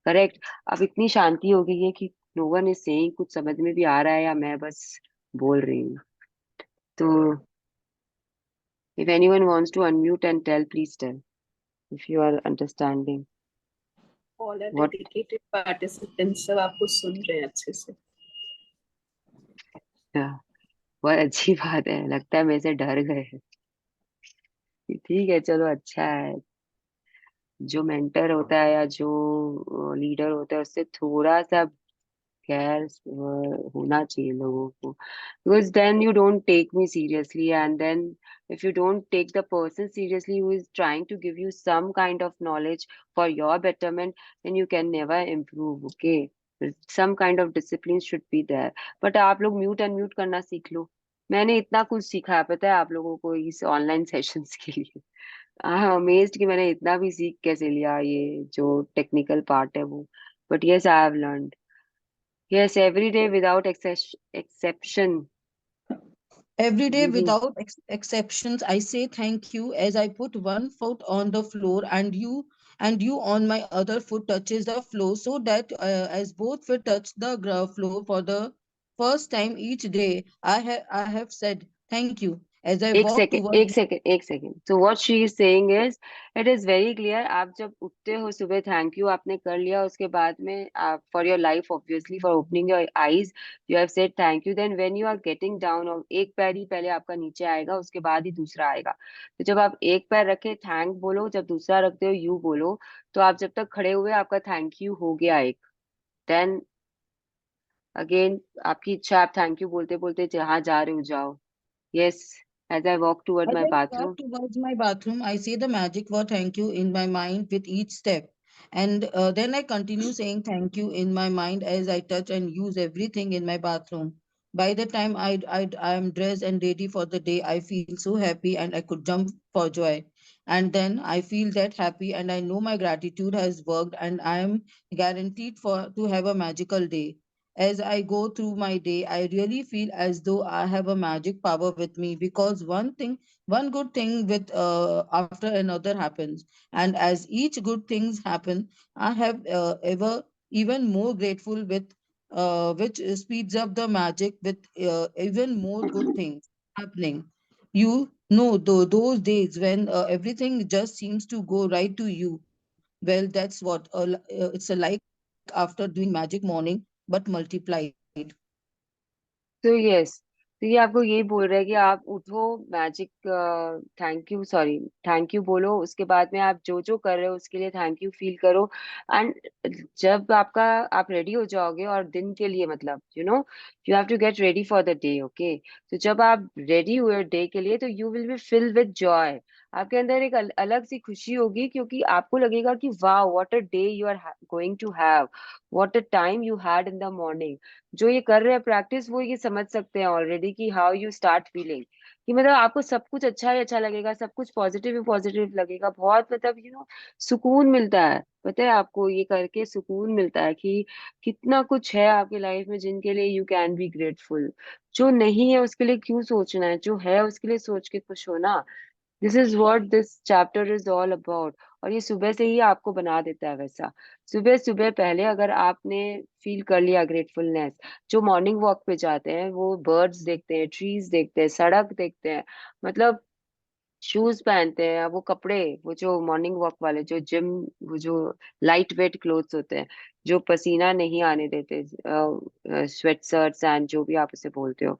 करेक्ट। अब इतनी शांति हो गई है कि नो वन इज सेइंग, कुछ समझ में भी आ रहा है या मैं बस बोल रही हूँ। तो if anyone wants to unmute and tell, please tell if you are understanding All are what। dedicated participants, सब आपको सुन रहे हैं अच्छे से। बहुत अच्छी बात है, लगता है मेरे से डर गए हैं। ठीक है, चलो अच्छा है। जो मेंटर होता है या जो लीडर होता है उससे थोड़ा सा केयर होना चाहिए लोगों को, because then you don't take me seriously, and then if you don't take the person seriously who is trying to give you some kind of knowledge for your betterment, then you can never improve. Okay, some kind of discipline should be there. But आप लोग mute unmute करना सीख लो। मैंने इतना कुछ सीखा है पता है आप लोगों को इस ऑनलाइन सेशंस के लिए। आई एम अमेज्ड कि मैंने इतना भी सीख कैसे लिया, ये जो टेक्निकल पार्ट है वो। But yes, I have learned. Yes, every day without exception. Every day, Really. without exceptions, I say thank you as I put one foot on the floor and you on my other foot touches the floor, so that as both feet touch the floor for the first time each day, I have said thank you as I एक walk second towards. एक second एक second, so what she is saying is it is very clear। आप जब उठते हो सुबह, thank you आपने कर लिया, उसके बाद में for your life obviously, for opening your eyes you have said thank you. Then when you are getting down, और एक पैर ही पहले आपका नीचे आएगा, उसके बाद ही दूसरा आएगा। तो जब आप एक पैर रखे थैंक बोलो, जब दूसरा रखते हो यू बोलो। तो आप जब तक खड़े हुए आपका थैंक यू हो गया एक। देन अगेन आपकी इच्छा, आप थैंक यू बोलते बोलते जहां जा रहे हो जाओ। Yes, as I walk toward As my I bathroom. walk towards my bathroom, I say the magic word thank you in my mind with each step. And then I continue saying thank you in my mind as I touch and use everything in my bathroom. By the time I am dressed and ready for the day, I feel so happy and I could jump for joy. And then I feel that happy and I know my gratitude has worked and I am guaranteed to have a magical day. As I go through my day, I really feel as though I have a magic power with me because one good thing with after another happens, and as each good things happen, I have ever even more grateful with which speeds up the magic with even more good things happening. You know, those days when everything just seems to go right to you. Well, that's what it's a like after doing magic morning but multiplied. तो yes, तो ये आपको यही बोल रहा है कि आप उठो, magic thank you, sorry thank you बोलो, उसके बाद में आप जो जो कर रहे हो उसके लिए थैंक यू फील करो। एंड जब आप रेडी हो जाओगे, और दिन के लिए मतलब you have to get ready for the day. Okay, तो जब आप रेडी हुए डे के लिए, तो you will be filled with joy. आपके अंदर एक अलग सी खुशी होगी, क्योंकि आपको लगेगा कि वाह, what a day you are going to have, what a time you had in the morning. जो ये कर रहे हैं प्रैक्टिस, वो ये समझ सकते हैं ऑलरेडी कि हाउ यू स्टार्ट फीलिंग, कि मतलब आपको सब कुछ अच्छा ही अच्छा लगेगा, सब कुछ पॉजिटिव ही पॉजिटिव लगेगा। बहुत मतलब सुकून मिलता है। पता है आपको, ये करके सुकून मिलता है कि कितना कुछ है आपकी लाइफ में जिनके लिए यू कैन बी ग्रेटफुल। जो नहीं है उसके लिए क्यों सोचना है, जो है उसके लिए सोच के खुश होना। This is what this chapter is all about. और ये सुबह से ही आपको बना देता है वैसा। सुबह सुबह पहले अगर आपने फील कर लिया ग्रेटफुलनेस, जो मॉर्निंग वॉक पे जाते हैं वो बर्ड्स देखते हैं, ट्रीज देखते हैं, सड़क देखते हैं, मतलब शूज पहनते हैं, वो कपड़े, वो जो मॉर्निंग वॉक वाले जो जिम, वो जो लाइट वेट क्लोथ्स होते हैं, जो पसीना नहीं आने देते, स्वेट शर्ट्स एंड जो भी आप उसे बोलते हो,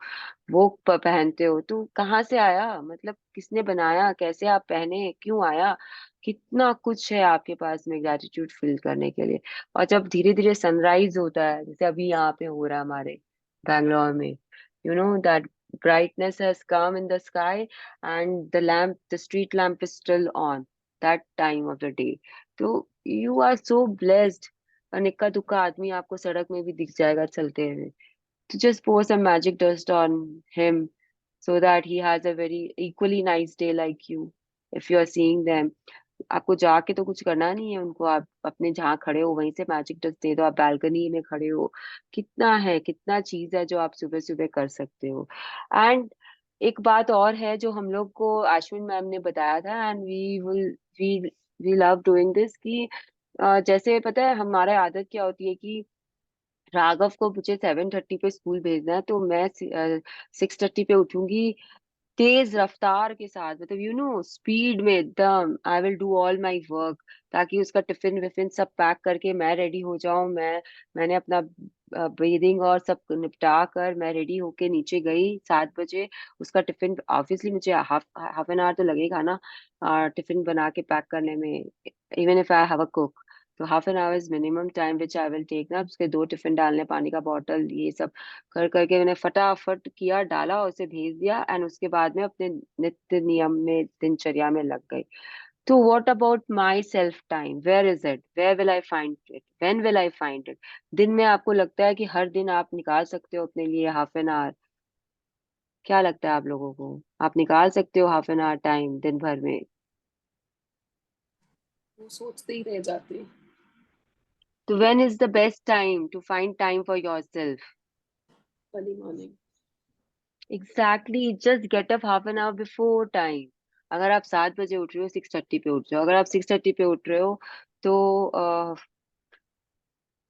वो पहनते हो। तो कहाँ से आया, मतलब किसने बनाया, कैसे आप पहने, क्यों आया? कितना कुछ है आपके पास में ग्रेटिट्यूड फील करने के लिए। और जब धीरे धीरे सनराइज होता है, जैसे अभी यहाँ पे हो रहा है हमारे बैंगलोर में, that brightness has come in the sky, and the street lamp is still on that time of the day। तो you are so blessed। और इक्का दुक्का आदमी आपको सड़क में भी दिख जाएगा चलते हुए, तो just pour some magic dust on him so that he has a very equally nice day like you। if you are seeing them, आपको जाके तो कुछ करना नहीं है उनको, आप अपने जहाँ खड़े हो वहीं से मैजिक डस्ट दे दो। आप बालकनी में खड़े हो, कितना है, कितना चीज है जो आप सुबह सुबह कर सकते हो। एंड एक बात और है जो हम लोग को अश्विन मैम ने बताया था, and we we love doing this, कि जैसे पता है हमारा आदत क्या होती है कि राघव को मुझे 7:30 पे स्कूल भेजना है, तो मैं 6:30 पे उठूंगी, तेज रफ्तार के साथ, मतलब स्पीड में एकदम। I will do all my work, ताकि उसका टिफिन विफिन सब पैक करके मैं रेडी हो जाऊं। मैंने अपना ब्रीदिंग और सब निपटा कर मैं रेडी होके नीचे गई 7 बजे। उसका टिफिन, ऑब्वियसली मुझे हाफ एन आवर तो लगेगा ना टिफिन बना के पैक करने में, even if I have a cook. तो half an hour is minimum time which I will take ना। उसके 2 टिफिन डालने, पानी का बॉटल, ये सब कर करके मैंने फटाफट किया, डाला, उसे भेज दिया, एंड उसके बाद में अपने नित्य नियम में, दिनचर्या में लग गई। तो what about my self time? Where is it? Where will I find it? When will I find it? दिन में आपको लगता है कि हर दिन आप निकाल सकते हो अपने लिए हाफ एन आवर? क्या लगता है आप लोगों को? आप निकाल सकते हो हाफ एन आवर टाइम दिन भर में? वो सोचते ही रह जाते हैं। तो when is the best time to find time for yourself? Early morning. Exactly, just get up half an hour before time. अगर आप 7 बजे उठ रहे हो, 6:30 पे उठ जाओ। अगर आप 6:30 पे उठ रहे हो तो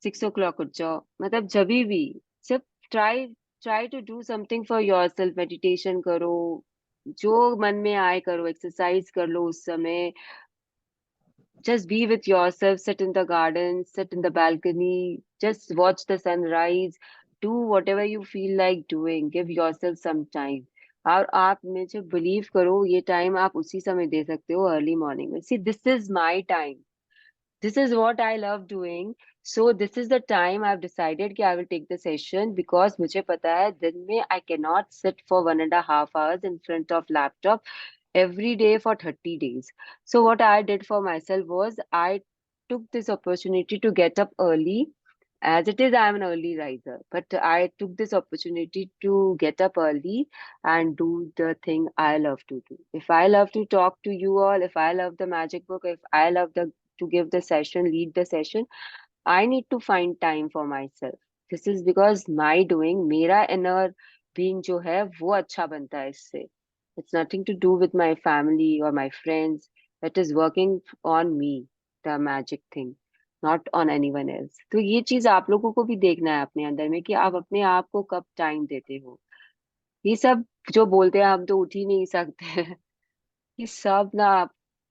6 o'clock उठ जाओ। मतलब जभी भी, सिर्फ try try to do something for yourself. Meditation करो, जो मन में आए करो, एक्सरसाइज कर लो उस समय। Just be with yourself, sit in the garden, sit in the balcony, just watch the sunrise, do whatever you feel like doing, give yourself some time. और आप मुझे बिलीव करो, ये टाइम आप उसी समय दे सकते हो, अर्ली मॉर्निंग में। See, this is my time, this is what I love doing. So this is the time I've decided कि I will take the session, because मुझे पता है दिन में I cannot sit for 1.5 hours in front of laptop every day for 30 days. So what I did for myself was I took this opportunity to get up early. As it is, I am an early riser, but I took this opportunity to get up early and do the thing I love to do. If I love to talk to you all, if I love the magic book, if I love the to give the session, lead the session, I need to find time for myself. This is because my doing, मेरा inner being जो है वो अच्छा बनता है इससे. It's nothing to do with my family or my friends. It is working on me, the magic thing, not on anyone else. तो ये चीज आप लोगों को भी देखना है अपने अंदर में कि आप अपने आप को कब टाइम देते हो। ये सब जो बोलते हैं हम तो उठ ही नहीं सकते ये सब ना,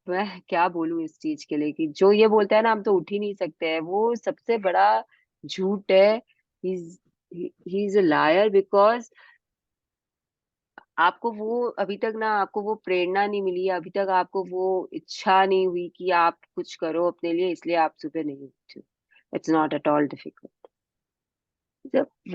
मैं क्या बोलूं इस चीज के लिए कि जो ये बोलता है ना हम तो उठ ही नहीं सकते हैं, वो सबसे बड़ा झूठ है। He is a liar, because आपको वो अभी तक ना, आपको वो प्रेरणा नहीं मिली, अभी तक आपको वो इच्छा नहीं हुई कि आप कुछ करो अपने लिए, इसलिए आप सुबह नहीं उठते। It's not at all difficult.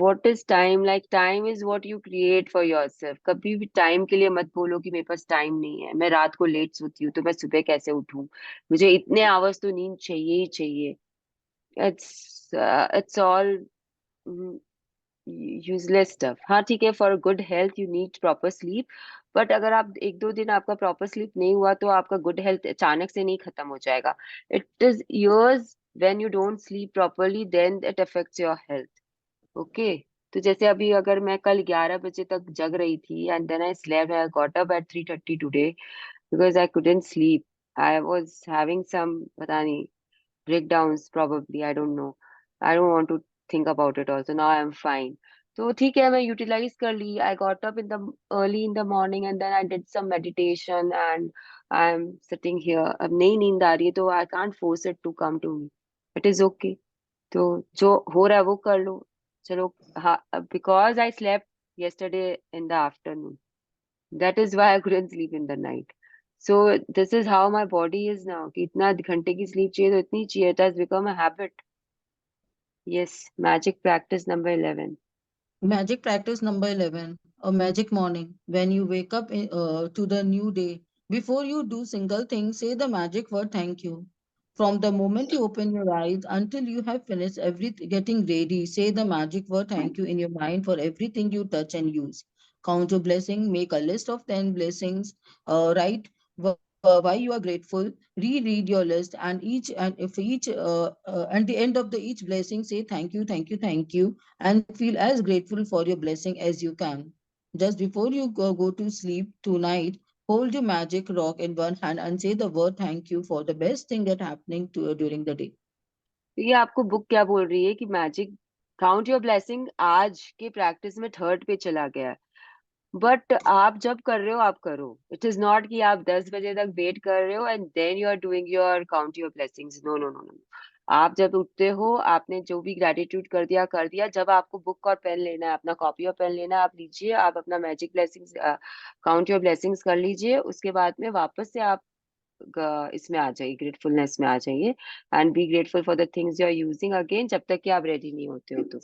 What is time? Like time is what you create for yourself. कभी भी टाइम के लिए मत बोलो कि मेरे पास टाइम नहीं है, मैं रात को लेट सोती हूँ तो मैं सुबह कैसे उठूं, मुझे इतने आवर्स तो नींद चाहिए ही चाहिए। It's all useless stuff. हाँ ठीक है, for good health you need proper sleep, but अगर आप 1-2 दिन आपका प्रॉपर स्लीप नहीं हुआ तो आपका गुड हेल्थ अचानक से नहीं खत्म हो जाएगा। It is yours when you don't sleep properly, then it affects your health. Okay. तो जैसे अभी अगर मैं कल 11 बजे तक जग रही थी and then I slept, I got up at 3:30 today because I couldn't sleep. I was having some, पता नहीं, breakdowns probably, I don't know, I don't want to think about it also. Now I am fine. तो ठीक है, मैं utilise कर ली। I got up in the early in the morning and then I did some meditation and I am sitting here. अब नई नींद आ रही है तो I can't force it to come to me, it is okay. तो जो हो रहा है वो कर लो, चलो। हाँ, because I slept yesterday in the afternoon, that is why I couldn't sleep in the night. So this is how my body is now, कि इतना घंटे की स्लीप चाहिए तो इतनी चाहिए। It has become a habit. Yes, magic practice number 11. Magic practice number 11, a magic morning. When you wake up to the new day, before you do single thing, say the magic word thank you. From the moment you open your eyes until you have finished getting ready, say the magic word thank you in your mind for everything you touch and use. Count your blessing, make a list of 10 blessings, write why you are grateful, reread your list, and at the end of the each blessing, say thank you, thank you, thank you, and feel as grateful for your blessing as you can. Just before you go to sleep tonight, hold your magic rock in one hand and say the word thank you for the best thing that happening to you during the day. तो ये आपको book क्या बोल रही है कि magic count your blessing आज के प्रैक्टिस में 3rd पे चला गया है। बट आप जब कर रहे हो आप करो। इट इज नॉट कि आप 10 बजे तक वेट कर रहे हो and then you are doing your count your blessings. No no no no. आप जब उठते हो, आपने जो भी ग्रेटिट्यूड कर दिया कर दिया। जब आपको बुक और पेन लेना है, अपना कॉपी और पेन लेना है, आप लीजिए, आप अपना magic blessings, count your blessings कर लीजिए। उसके बाद में वापस से आप इसमें आ जाइए, ग्रेटफुलनेस में आ जाइए, and be grateful for the things you are using again, जब तक कि आप रेडी नहीं होते हो तो।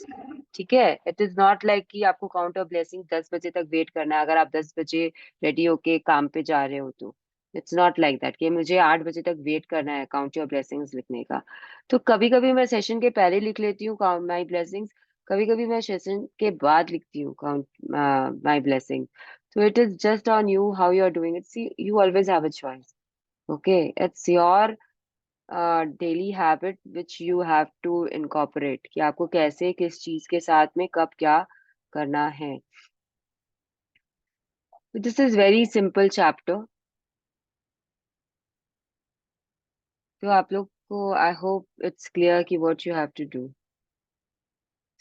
ठीक है, इट इज नॉट लाइक कि आपको काउंट ऑफ ब्लेसिंग 10 बजे तक वेट करना है, अगर आप 10 बजे रेडी होके काम पे जा रहे हो तो। इट्स नॉट लाइक दैट कि मुझे 8 बजे तक वेट करना है काउंट योर ब्लेसिंग्स लिखने का। तो कभी कभी मैं सेशन के पहले लिख लेती हूँ काउंट माई ब्लेसिंग्स, कभी कभी मैं सेशन के बाद लिखती हूँ count my blessing. So it is just on you how you are doing it. See, you always have a choice. Okay, it's your daily habit which you have to incorporate कि आपको कैसे, किस चीज के साथ में, कब क्या करना है। So this is very simple chapter. तो आप लोग को I hope it's clear कि what you have to do.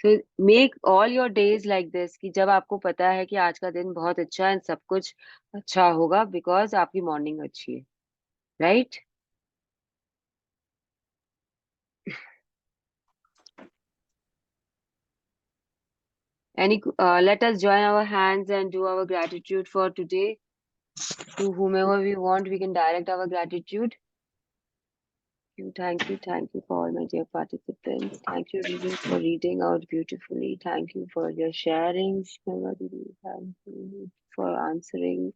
So make all your days like this कि जब आपको पता है कि आज का दिन बहुत अच्छा है, सब कुछ अच्छा होगा because आपकी मॉर्निंग अच्छी है, right? Let us join our hands and do our gratitude for today. To whomever we want, we can direct our gratitude. Thank you for all my dear participants. Thank you, everyone, for reading out beautifully. Thank you for your sharing. Thank you for answering.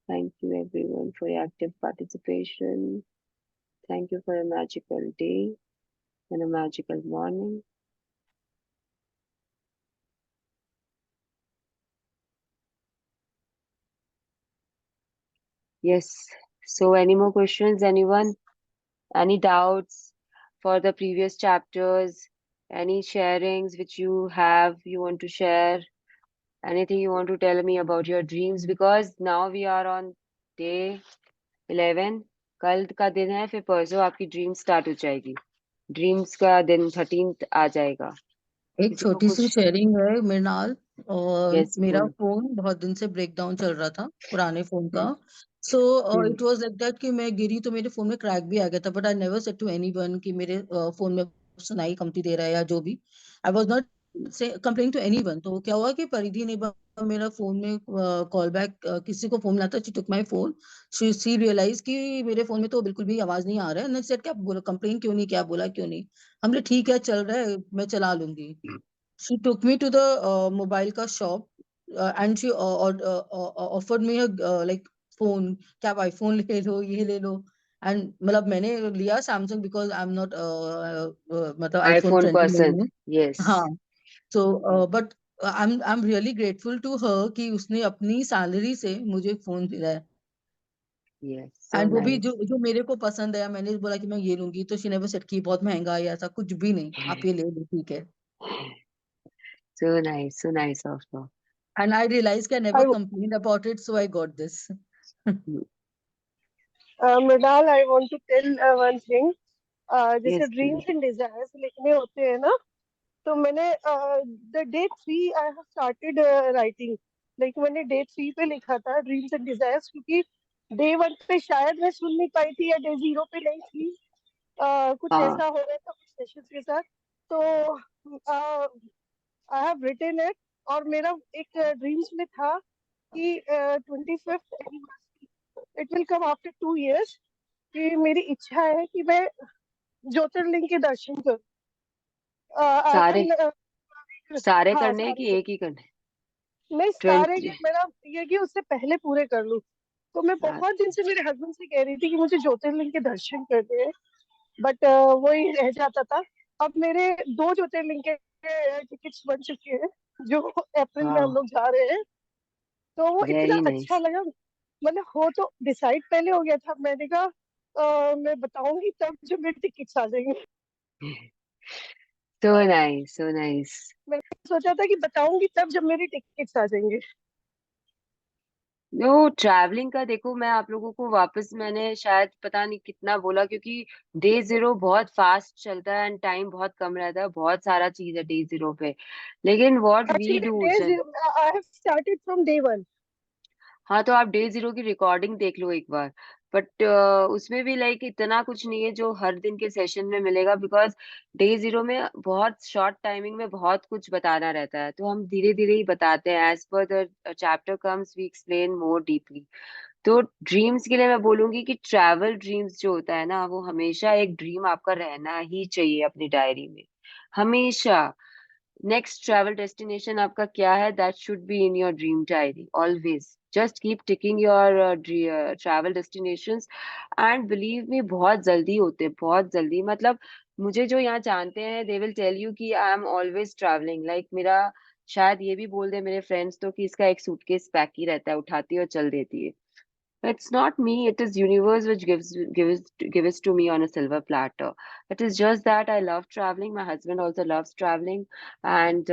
Thank you, everyone, for your active participation. Thank you for a magical day and a magical morning. Yes. So, any more questions, anyone? Any doubts for the previous chapters? Any sharings which you want to share? Anything you want to tell me about your dreams? Because now we are on day 11. कल का दिन है, फिर परसों आपकी dream start हो जाएगी। Dreams का दिन 13th आ जाएगा। एक किसी को छोटी सी कुछ? शेयरिंग है मृणाल। और यस, मेरा बोलो। फोन बहुत दिन से ब्रेक डाउन चल रहा था, पुराने फोन का। सो हम्म, इट वाज लाइक दैट कि मैं गिरी तो मेरे फोन में क्रैक भी आ गया था, but I never said to anyone कि मेरे फोन में सुनाई कमती दे रहा है या जो भी। आई वाज नॉट से कंप्लेन टू एनीवन। तो क्या हुआ कि परिधि ने मेरा फोन में कॉल बैक, किसी को फोन मिला था, she took my phone. She realize कि मेरे फोन में तो बिल्कुल भी आवाज नहीं आ रहा है। सेड क्या बोला, कंप्लेन क्यों नहीं, क्या बोला क्यों नहीं। हमने ठीक है, चल रहा है, मैं चला लूंगी। She took me to the mobile का shop, and she offered me a like phone, क्या आप आईफोन ले लो, ये ले लो। एंड मतलब मैंने लिया Samsung because I am not मतलब आईफोन iPhone फ्रेंडली नहीं person. हूँ। Yes. हाँ। So but I am really grateful to her कि उसने अपनी सैलरी से मुझे एक फोन दिया है। Yes. So एंड वो भी जो nice. जो मेरे को पसंद है। मैंने बोला कि मैं ये लूंगी, तो शी नेवर सेड कि बहुत महंगा है या ऐसा कुछ भी नहीं, आप ये ले लो, ठीक है। So nice. So nice of her. And I realized I never complained about it, so I got this. Mrinal, I want to tell one thing. जैसे Yes, please. Dreams and desires लिखने होते हैं ना, तो मैंने the day 3 I have started writing. Like मैंने day 3 पे लिखा था ड्रीम्स एंड डिजायर्स, क्योंकि डे 1 पे शायद मैं सुन नहीं पाई थी, या डे 0 पे नहीं थी। कुछ हाँ, ऐसा हो रहा था कुछ सेशंस के साथ। तो आई हैव रिटन इट। और मेरा एक ड्रीम्स में था कि 25th anniversary, it will come after 2 years, कि मेरी इच्छा है कि मैं ज्योतिर्लिंग के दर्शन करूं। सारे सारे हाँ, करने हैं कि सारे। एक ही करने? नहीं, सारे 20। मेरा ये कि उससे पहले पूरे कर लूं। तो मैं बहुत दिन से मेरे हस्बैंड से कह रही थी कि मुझे ज्योतिर्लिंग के दर्शन करने हैं, बट वही रह जाता था। अब मेरे 2 ज्योतिर्लिंग के टिकट्स बन चुके हैं, जो अप्रैल में हम हाँ, लोग जा रहे हैं। तो वो इतना वेरी अच्छा नाइस। लगा। मतलब हो तो डिसाइड पहले हो गया था। मैंने कहा मैं बताऊंगी तब जब मेरे टिकट्स आ जाएंगे। So nice, so nice. मैंने सोचा था कि बताऊंगी तब जब मेरे टिकट्स आ जाएंगे। नो, ट्रैवलिंग का देखो, मैं आप लोगों को वापस मैंने शायद पता नहीं कितना बोला, क्योंकि डे 0 बहुत फास्ट चलता है एंड टाइम बहुत कम रहता है, बहुत सारा चीज है डे 0 पे। लेकिन what we actually do, day 0 I have started from day 1। हाँ, तो आप डे 0 की रिकॉर्डिंग देख लो एक बार। बट उसमें भी लाइक इतना कुछ नहीं है जो हर दिन के सेशन में मिलेगा, बिकॉज डे 0 में बहुत शॉर्ट टाइमिंग में बहुत कुछ बताना रहता है, तो हम धीरे धीरे ही बताते हैं। As per the chapter comes we explain more deeply. तो ड्रीम्स के लिए मैं बोलूंगी कि ट्रैवल ड्रीम्स जो होता है ना, वो हमेशा एक ड्रीम आपका रहना ही चाहिए अपनी डायरी में, हमेशा। नेक्स्ट ट्रैवल डेस्टिनेशन आपका क्या है, that should be in your dream diary always. Just keep ticking your travel destinations, and believe me बहुत जल्दी होते हैं, बहुत जल्दी। मतलब मुझे जो यहाँ जानते हैं दे विल टेल यू कि I am always travelling. Like मेरा शायद ये भी बोल दे मेरे फ्रेंड्स तो कि इसका एक सूटकेस पैक ही रहता है, उठाती है और चल देती है। It's not me, it is universe which gives to me on a silver platter. It is just that I love traveling. My husband also loves traveling, and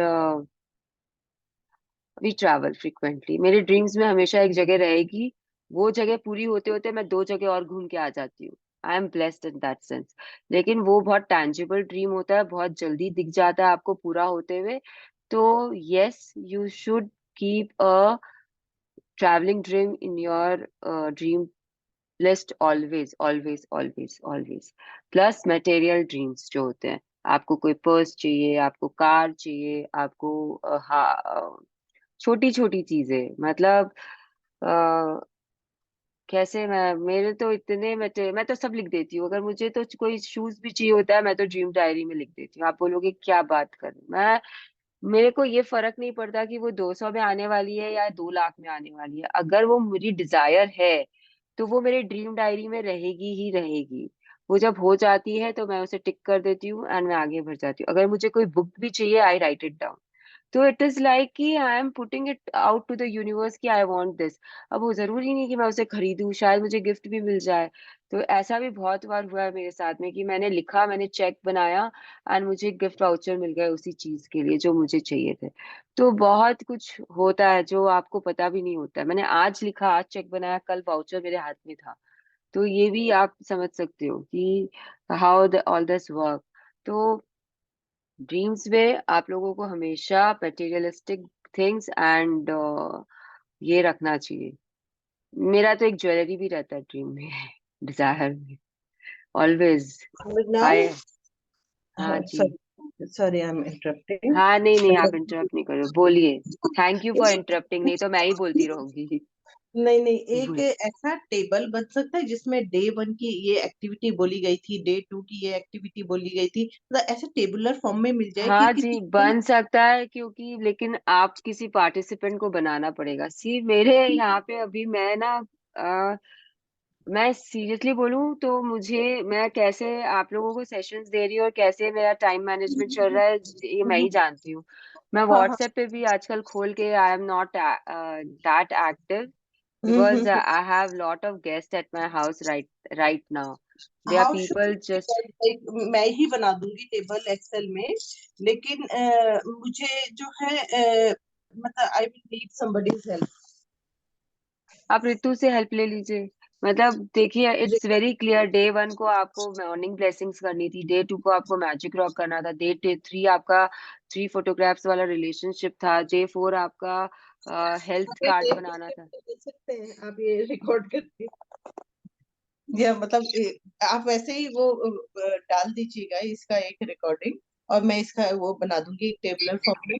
we travel frequently. मेरे dreams में हमेशा एक जगह रहेगी, वो जगह पूरी होते होते मैं 2 जगह और घूम के आ जाती हूँ। I am blessed in that sense. लेकिन वो बहुत टैंजिबल ड्रीम होता है, बहुत जल्दी दिख जाता है आपको पूरा होते हुए। तो yes, you should keep a traveling dream in your dream list always always always always. Plus material dreams जो होते हैं, आपको कोई पर्स चाहिए, आपको कार चाहिए, आपको छोटी छोटी चीजें, मतलब कैसे मैं, मेरे तो इतने मैं तो सब लिख देती हूँ। अगर मुझे तो कोई शूज भी चाहिए होता है मैं तो ड्रीम डायरी में लिख देती हूँ। आप बोलोगे क्या बात कर, मैं, मेरे को ये फर्क नहीं पड़ता कि वो 200 में आने वाली है या 2 लाख में आने वाली है। अगर वो मेरी डिजायर है तो वो मेरे ड्रीम डायरी में रहेगी ही रहेगी। वो जब हो जाती है तो मैं उसे टिक कर देती हूँ एंड मैं आगे बढ़ जाती हूँ। अगर मुझे कोई बुक भी चाहिए आई राइट इट डाउन। तो इट इज लाइक कि I am putting it out to the universe कि आई वांट दिस। अब वो जरूरी नहीं कि मैं उसे खरीदूं, शायद मुझे गिफ्ट भी मिल जाए। तो ऐसा भी बहुत बार हुआ है मेरे साथ में कि मैंने लिखा, मैंने चेक बनाया एंड मुझे गिफ्ट वाउचर मिल गया उसी चीज के लिए जो मुझे चाहिए थे। तो बहुत कुछ होता है जो आपको पता भी नहीं होता है। मैंने आज लिखा, आज चेक बनाया, कल वाउचर मेरे हाथ में था। तो ये भी आप समझ सकते हो कि how the all this work. तो ड्रीम्स में आप लोगों को हमेशा मटेरियलिस्टिक थिंग्स एंड ये रखना चाहिए। मेरा तो एक ज्वेलरी भी रहता है ड्रीम में डिजायर में ऑलवेज। मृणाल, हाय। हाँ जी। Sorry I am interrupting. हाँ, नहीं नहीं, आप मतलब इंटरप्ट नहीं करो, बोलिए। थैंक यू फॉर इंटरप्टिंग, नहीं तो मैं ही बोलती रहूंगी। नहीं नहीं, एक ऐसा टेबल बन सकता है जिसमें डे 1 की ये एक्टिविटी बोली गई थी, डे 2 की ये एक्टिविटी बोली गई थी, मतलब ऐसे टेबुलर फॉर्म में मिल जाए कि हाँ किसी जी, को बन सकता है, क्योंकि लेकिन आप किसी पार्टिसिपेंट को बनाना पड़ेगा। सी मेरे यहाँ पे अभी मैं ना, मैं सीरियसली बोलूं तो मुझे, मैं कैसे आप लोगों को सेशंस दे रही हूँ और कैसे मेरा टाइम मैनेजमेंट चल रहा है ये मैं ही जानती हूँ। मैं हाँ हाँ। व्हाट्सएप पे भी आजकल खोल के I am not that active, because I have lot of guest at my house right now. They are how people just. Should मैं ही बना दूंगी टेबल एक्सेल में, लेकिन मुझे जो है मतलब I will need somebody's help. आप ऋतु से हेल्प ले लीजिए। मतलब देखिए, इट्स वेरी क्लियर, डे 1 को आपको मॉर्निंग ब्लेसिंग्स करनी थी, डे 2 को आपको मैजिक रॉक करना था, डे 3 आपका 3 फोटोग्राफ्स वाला रिलेशनशिप था, डे 4 आपका हेल्थ कार्ड बनाना था। दे सकते हैं आप ये रिकॉर्ड करके, या मतलब आप वैसे ही वो डाल दीजिएगा इसका एक रिकॉर्डिंग, और मैं इसका वो बना दूंगी टेबलर फॉर्म में।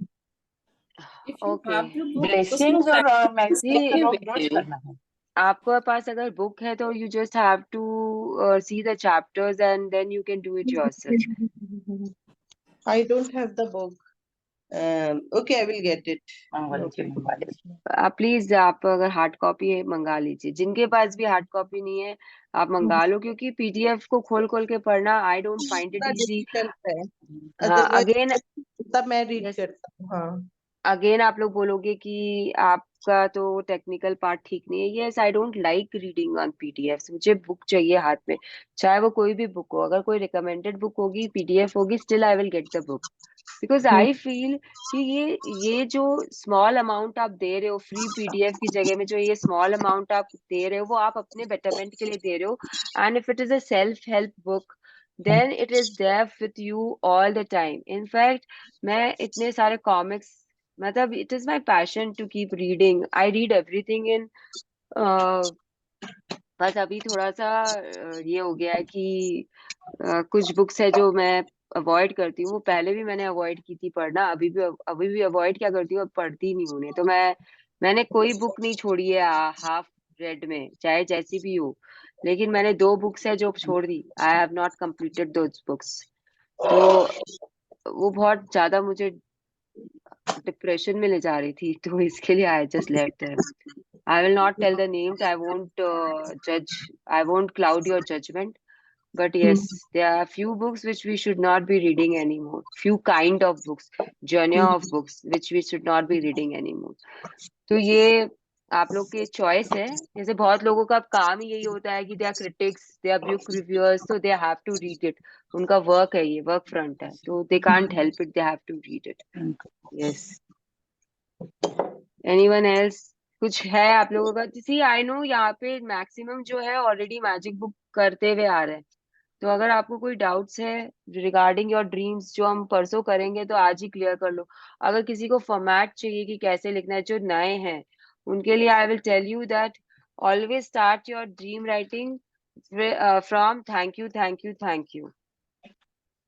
If you okay have the book, उसमें ब्लेसिंग्स और practice मैजिक लिखे जी, हुए रोज हैं। करना है। आपके पास अगर बुक है तो you just have to see the chapters and then you can do it yourself. I don't have the book. Okay, I will get it. मंगवा No लीजिए, problem. मंगवा लीजिए। आप प्लीज, आप अगर हार्ड कॉपी है मंगा लीजिए, जिनके पास भी हार्ड कॉपी नहीं है आप मंगा लो, क्योंकि पीडीएफ को खोल खोल के पढ़ना आई डोंट फाइंड इट थोड़ा इजी। डिफिकल्ट है, हाँ, अगेन, अदरवाइज तब मैं रीड यस, करता हूँ। हाँ अगेन आप लोग बोलोगे कि आपका तो टेक्निकल पार्ट ठीक नहीं है। Yes, I don't like reading on PDF. मुझे बुक चाहिए हाथ में, चाहे वो कोई भी बुक हो। अगर कोई रिकमेंडेड बुक होगी, पीडीएफ होगी, still I will get the book, because I feel कि ये जो स्मॉल अमाउंट आप दे रहे हो फ्री पीडीएफ की जगह में, जो ये स्मॉल अमाउंट आप दे रहे हो वो आप अपने बेटरमेंट के लिए दे रहे हो। And if it is a self help book then it is there with you all the time. In fact मैं इतने सारे कॉमिक्स मतलब it is my passion to keep reading. I read everything in, बस अभी थोड़ा सा ये हो गया है कि कुछ बुक्स है जो मैं अवॉइड करती हूँ. वो पहले भी मैंने अवॉइड की थी पढ़ना, अभी भी अवॉइड क्या करती हूँ, अब पढ़ती नहीं हूँ उन्हें. तो मैंने कोई बुक नहीं छोड़ी है हाफ रेड में, चाहे जैसी भी हो. लेकिन मैंने 2 बुक्स है जो छोड़ दी. I have not completed those books. तो वो बहुत ज्यादा मुझे डिप्रेशन में ले जा रही थी, तो इसके लिए I just left them. I will not tell the names. I won't judge. I won't cloud your judgment. But yes, there are few books which we should not be reading anymore. Few kind of books, genre of books which we should not be reading anymore. तो ये आप लोग की choice है. जैसे बहुत लोगों का काम ही यही होता है कि they are critics, they are book reviewers, तो they have to read it. उनका वर्क है, ये वर्क फ्रंट है, तो they can't help it, they have to read it. Yes. Anyone else? कुछ है आप लोगों का? सी आई नो यहाँ पे मैक्सिमम जो है ऑलरेडी मैजिक बुक करते हुए आ रहे हैं. तो अगर आपको कोई डाउट्स है रिगार्डिंग योर ड्रीम्स, जो हम परसों करेंगे, तो आज ही क्लियर कर लो. अगर किसी को फॉर्मेट चाहिए कि कैसे लिखना है, जो नए हैं उनके लिए I will tell you that always start your dream writing from thank you, thank you, thank you.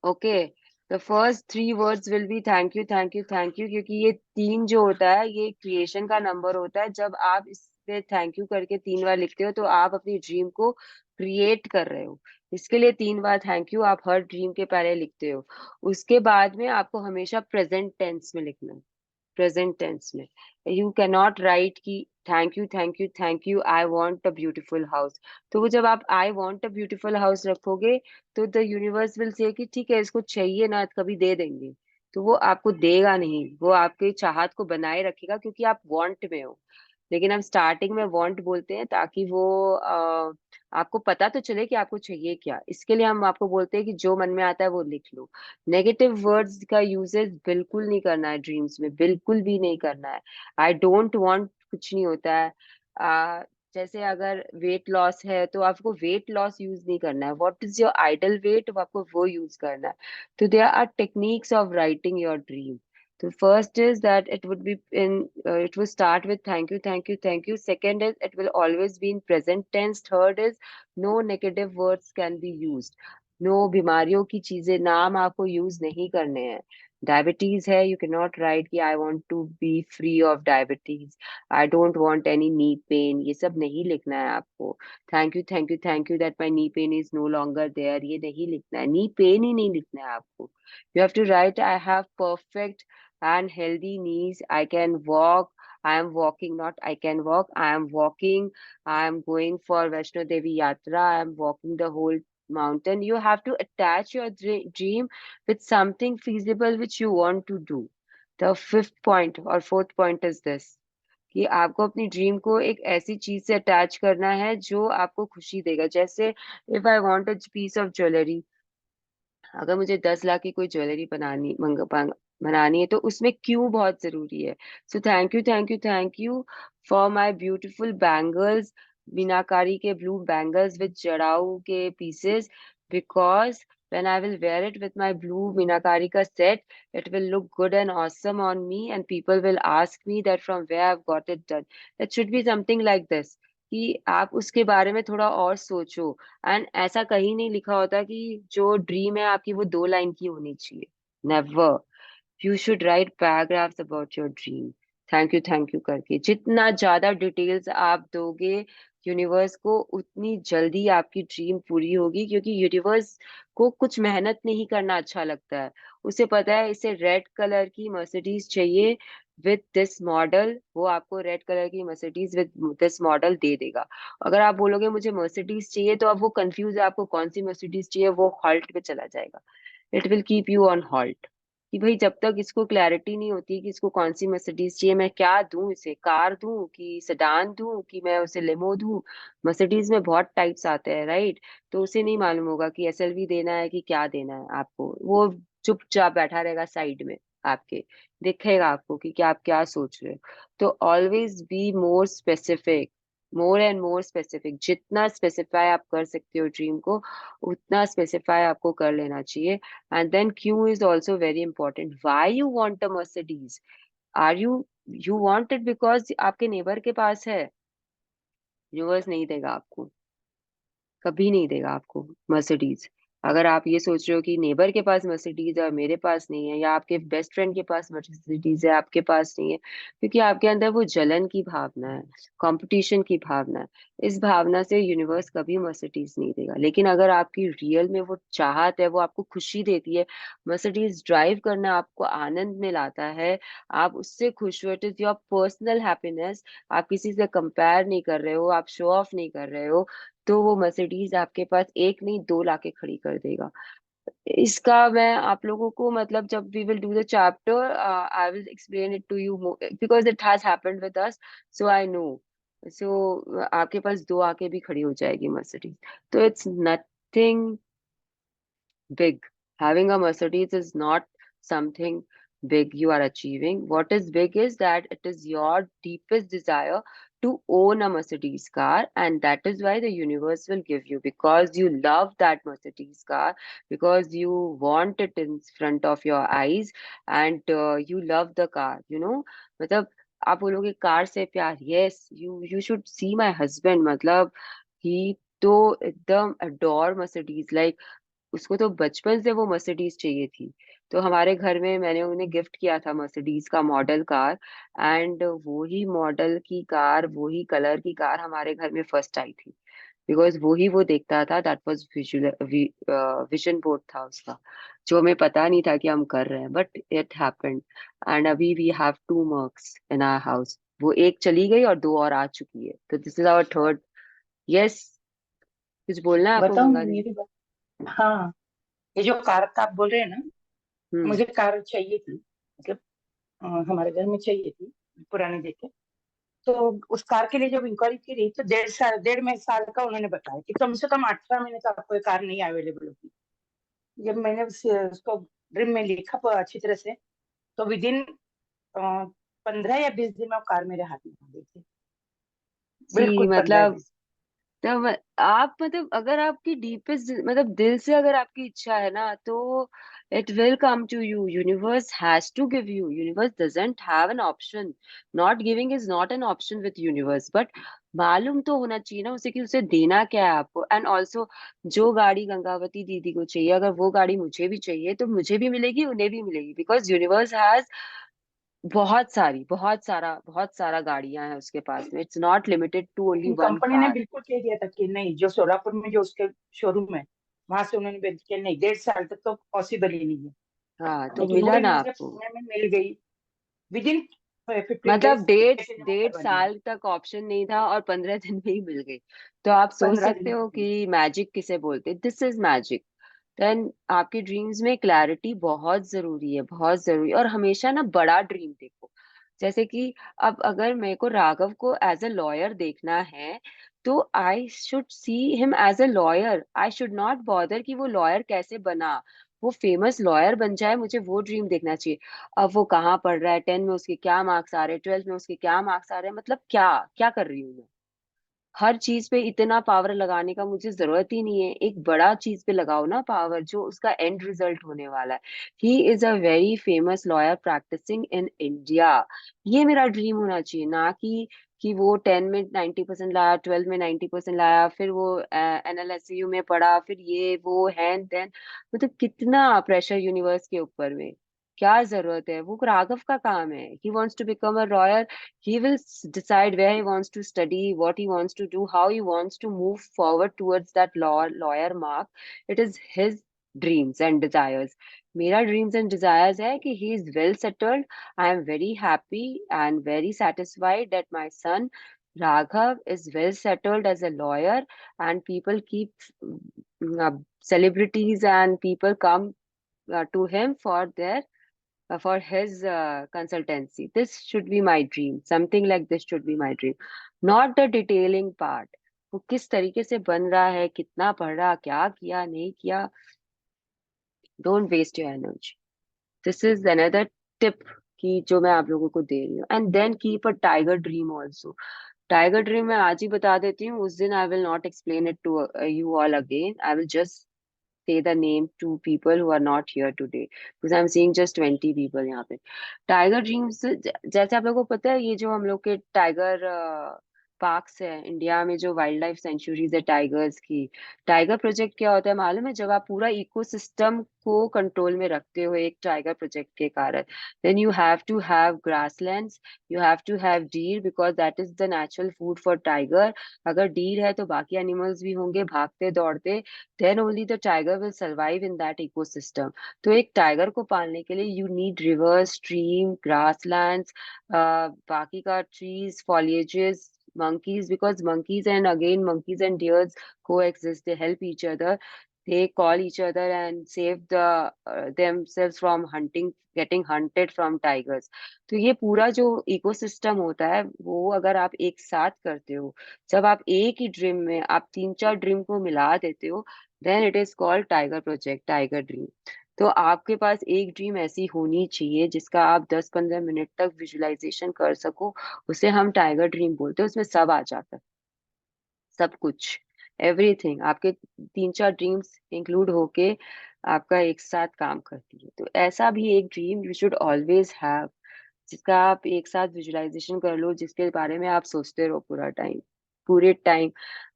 Okay. The first 3 words will be thank you, thank you, thank you. क्योंकि ये 3 जो होता है, ये क्रिएशन का नंबर होता है. जब आप इस पे थैंक यू करके 3 बार लिखते हो, तो आप अपनी ड्रीम को क्रिएट कर रहे हो. इसके लिए 3 बार थैंक यू आप हर ड्रीम के पहले लिखते हो. उसके बाद में आपको हमेशा प्रेजेंट टेंस में लिखना है. प्रेजेंट टेंस में यू कैन नॉट राइट कि thank you, thank you, thank you, I want a beautiful house. तो वो जब आप I want a beautiful house रखोगे, तो द यूनिवर्स विल से कि ठीक है, इसको चाहिए ना, कभी दे देंगे. तो वो आपको देगा नहीं, वो आपकी चाहत को बनाए रखेगा, क्योंकि आप वांट में हो. लेकिन हम स्टार्टिंग में वांट बोलते हैं ताकि वो आपको पता तो चले कि आपको चाहिए क्या. इसके लिए हम आपको बोलते हैं कि जो मन में आता है वो लिख लो. नेगेटिव वर्ड्स का यूजेस बिल्कुल नहीं करना है ड्रीम्स में, बिल्कुल भी नहीं करना है. आई डोंट वांट कुछ नहीं होता है. आ, जैसे अगर वेट लॉस है, तो आपको वेट लॉस यूज नहीं करना है. What is your ideal weight, आपको वो यूज करना है. तो there are techniques of writing your dream. So first is that it would be it will start with thank you, thank you, thank you. Second is it will always be in present tense. Third is no negative words can be used. No बीमारियों की चीजें, नाम आपको use नहीं करने हैं. Diabetes है, you can not write कि I want to be free of diabetes, I don't want any knee pain. ये सब नहीं लिखना है आपको. Thank you, thank you, thank you that my knee pain is no longer there, ये नहीं लिखना है. नी पेन ही नहीं लिखना है आपको. You have to write I have perfect and healthy knees. I can walk. I am walking, not I can walk. I am walking. I am going for Vaishno Devi Yatra. I am walking the whole mountain. You have to attach your dream with something feasible which you want to do. The 5th point or 4th point is this, कि आपको अपनी dream को एक ऐसी चीज से attach करना है जो आपको खुशी देगा. जैसे if I want a piece of jewellery, अगर मुझे 10 लाख की कोई ज्वेलरी बनानी है, तो उसमें क्यों बहुत जरूरी है. So thank you, thank you, thank you for my beautiful bangles, meenakari के ब्लू बैंगल्स विद जड़ाऊ के pieces. Because when I will wear it with my blue meenakari का set, it will look good and awesome on me, and people will ask me that from where I've got it done. It should be something like this, कि आप उसके बारे में थोड़ा और सोचो. And ऐसा कहीं नहीं लिखा होता कि जो ड्रीम है आपकी वो 2 लाइन की होनी चाहिए. Never. You should write paragraphs about your dream. Thank you करके जितना ज्यादा डिटेल्स आप दोगे यूनिवर्स को, उतनी जल्दी आपकी ड्रीम पूरी होगी. क्योंकि यूनिवर्स को कुछ मेहनत नहीं करना अच्छा लगता है. उसे पता है इसे रेड कलर की मर्सिडीज चाहिए विद दिस मॉडल, वो आपको रेड कलर की मर्सिडीज विद दिस मॉडल दे देगा. अगर आप बोलोगे मुझे मर्सिडीज चाहिए, तो अब वो कंफ्यूज है आपको कौन सी मर्सिडीज चाहिए, वो हॉल्ट पे चला जाएगा. It will keep you on halt, कि भाई जब तक इसको क्लैरिटी नहीं होती कि इसको कौन सी मर्सिडीज चाहिए, मैं क्या दूं इसे, कार दूं कि सेडान दूं कि मैं उसे लिमो दूं. मर्सिडीज में बहुत टाइप्स आते हैं, राइट. तो उसे नहीं मालूम होगा कि एसएलवी देना है कि क्या देना है आपको. वो चुपचाप बैठा रहेगा साइड में आपके, दिखेगा आपको कि क्या आप क्या सोच रहे हो. तो always be more specific, more and more specific. जितना स्पेसिफाई आप कर सकते हो ड्रीम को, उतना स्पेसिफाई आपको कर लेना चाहिए. And then Q is also very important. Why you want a Mercedes? Are you want it because आपके नेबर के पास है? यूनिवर्स नहीं देगा आपको, कभी नहीं देगा आपको मर्सिडीज। अगर आप ये सोच रहे हो कि नेबर के पास मर्सिडीज है और मेरे पास नहीं है, या आपके बेस्ट फ्रेंड के पास मर्सिडीज है आपके पास नहीं है, क्योंकि आपके अंदर वो जलन की भावना है, कंपटीशन की भावना है। इस भावना से यूनिवर्स कभी मर्सिडीज नहीं देगा। लेकिन अगर आपकी रियल में वो चाहत है, वो आपको खुशी देती है, मर्सिडीज ड्राइव करना आपको आनंद में लाता है, आप उससे खुश हो, it is your personal happiness, आप किसी से कंपेयर नहीं कर रहे हो, आप शो ऑफ नहीं कर रहे हो, तो वो मर्सिडीज आपके पास एक नहीं दो लाके खड़ी कर देगा। इसका मैं आप लोगों को मतलब जब we will do the chapter I will explain it to you because it has happened with us, so I know. So आपके पास दो आके भी खड़ी हो जाएगी मर्सिडीज। तो it's nothing big. Having a Mercedes is not something big you are achieving. What is big is that it is your deepest desire to own a Mercedes car, and that is why the universe will give you, because you love that Mercedes car, because you want it in front of your eyes, and you love the car. मतलब आप बोलोगे car से प्यार, yes, you should see my husband, मतलब ही तो एकदम adore Mercedes, like उसको तो बचपन से वो मर्सिडीज चाहिए थी। तो हमारे घर में मैंने उन्हें गिफ्ट किया था मर्सिडीज का मॉडल कार, एंड वो ही मॉडल की कार, वो ही कलर की कार हमारे घर में फर्स्ट आई थी, बिकॉज वो ही वो देखता था। दैट वाज विजन बोर्ड था उसका, जो हमें पता नहीं था कि हम कर रहे हैं, बट इट हैपेंड। एंड अभी we have two Mercs in our house, वो एक चली गई और दो और आ चुकी है, तो this is our third. Yes, कुछ बोलना है आपको बताऊं गंगा जी? मेरी बात? हाँ, ये जो कार का आप बोल रहे हैं ना, हम्म। मुझे कार चाहिए थी, मतलब हमारे घर में चाहिए थी, पुराने देखे। तो उस कार के लिए जब इंक्वायरी की रही, तो 1.5 साल का उन्होंने बताया कि कम से कम 18 महीने तक आपको ये कार नहीं अवेलेबल होगी। जब मैंने उसको ड्रीम में लिखा अच्छी तरह से, तो विदिन 15 या 20 दिन में वो कार मेरे हाथ में आ गई थी। सी बिल्कुल पंद्रह मतलब, बीस तब आप मतलब अगर आपकी डीपेस्ट मतलब दिल से अगर आपकी इच्छा है ना, तो it will come to you. Universe has to give you, universe doesn't have an option. Not giving is not an option with universe, but मालूम तो होना चाहिए ना उसे कि उसे देना क्या है आपको। एंड ऑल्सो जो गाड़ी गंगावती दीदी को चाहिए, अगर वो गाड़ी मुझे भी चाहिए तो मुझे भी मिलेगी, उन्हें भी मिलेगी, बिकॉज यूनिवर्स हैज बहुत सारा गाड़ियां हैं उसके पास में। It's not limited to only लेकिन वन कंपनी ने कार। बिल्कुल कह दिया था कि नहीं, जो सोलापुर में जो उसके शोरूम है, वहां से उन्होंने भेज के नहीं, 1.5 साल तक तो पॉसिबल ही नहीं है। हाँ, तो लेकिन मिला वही ना मुझे आपको? पुणे में मिल गई विदिन 15 डेज। मतलब डेढ़ जैसे जब डेढ़ घर बनी साल तक ऑप्शन नहीं था और 15 दिन में ही मिल गई। तो आप सोच 15 दिन सकते में हो मिल कि मैजिक किसे बोलते, दिस इज मैजिक। देन आपके ड्रीम्स में क्लैरिटी बहुत जरूरी है, बहुत जरूरी। और हमेशा ना बड़ा ड्रीम देखो। जैसे कि अब अगर मेरे को राघव को एज अ लॉयर देखना है, तो I should see him as a lawyer. I should not bother कि वो लॉयर कैसे बना, वो फेमस लॉयर बन जाए, मुझे वो ड्रीम देखना चाहिए। अब वो कहाँ पढ़ रहा है, 10 में उसके क्या मार्क्स आ रहे हैं, 12 में उसके क्या मार्क्स आ रहे हैं, मतलब क्या क्या कर रही हूँ मैं? हर चीज पे इतना पावर लगाने का मुझे जरूरत ही नहीं है। एक बड़ा चीज पे लगाओ ना पावर, जो उसका एंड रिजल्ट होने वाला है। He is a very famous lawyer practicing in India. ये मेरा ड्रीम होना चाहिए, ना कि वो 10 में 90% लाया, 12 में 90% लाया, फिर वो NLSU में पढ़ा, फिर ये वो हैन देन। मतलब कितना प्रेशर यूनिवर्स के ऊपर में, क्या जरूरत है? वो राघव का काम है, he wants to become a lawyer, he will decide where he wants to study, what he wants to do, how he wants to move forward towards that lawyer mark. It is his dreams and desires. मेरा dreams and desires है कि he is well settled. I am very happy and very satisfied that my son Raghav is well settled as a lawyer, and people keep celebrities and people come to him for their for his consultancy. This should be my dream. Something like this should be my dream. Not the detailing part. वो किस तरीके से बन रहा है, कितना पढ़ रहा, क्या किया नहीं किया, don't waste your energy. This is another tip कि जो मैं आप लोगों को दे रही हूँ। And then keep a tiger dream also. Tiger dream मैं आज ही बता देती हूँ, उस दिन I will not explain it to you all again. I will just say the name to people who are not here today because I'm seeing just 20 people यहाँ पे. टाइगर ड्रीम्स जैसे आप लोगों को पता है, ये जो हम लोग के टाइगर पार्क्स है इंडिया में, जो वाइल्ड लाइफ सेंचुरीज है टाइगर्स की, टाइगर प्रोजेक्ट क्या होता है मालूम है? जब आप पूरा इकोसिस्टम को कंट्रोल में रखते हो एक टाइगर प्रोजेक्ट के कारण, then you have to have grasslands, you have to have deer because that is the natural food for tiger. अगर deer है तो बाकी animals भी होंगे भागते दौड़ते, then only the tiger will survive in that ecosystem. तो एक टाइगर को पालने के लिए you need rivers, stream, grasslands, बाकी का trees, foliages, monkeys, because monkeys and again monkeys and deers coexist, they help each other, they call each other and save themselves from getting hunted from tigers. तो ये पूरा जो ecosystem होता है वो अगर आप एक साथ करते हो, जब आप एक ही ड्रीम में आप 3-4 ड्रीम को मिला देते हो, then it is called tiger project, tiger dream. तो आपके पास एक ड्रीम ऐसी होनी चाहिए जिसका आप 10-15 मिनट तक विजुअलाइजेशन कर सको, उसे हम टाइगर ड्रीम बोलते हैं. उसमें सब आ जाता है, सब कुछ, एवरीथिंग, आपके 3-4 ड्रीम्स इंक्लूड होके आपका एक साथ काम करती है. तो ऐसा भी एक dream you should always have, जिसका आप एक साथ विजुअलाइजेशन कर लो, जिसके बारे में आप सोचते रहो पूरे टाइम.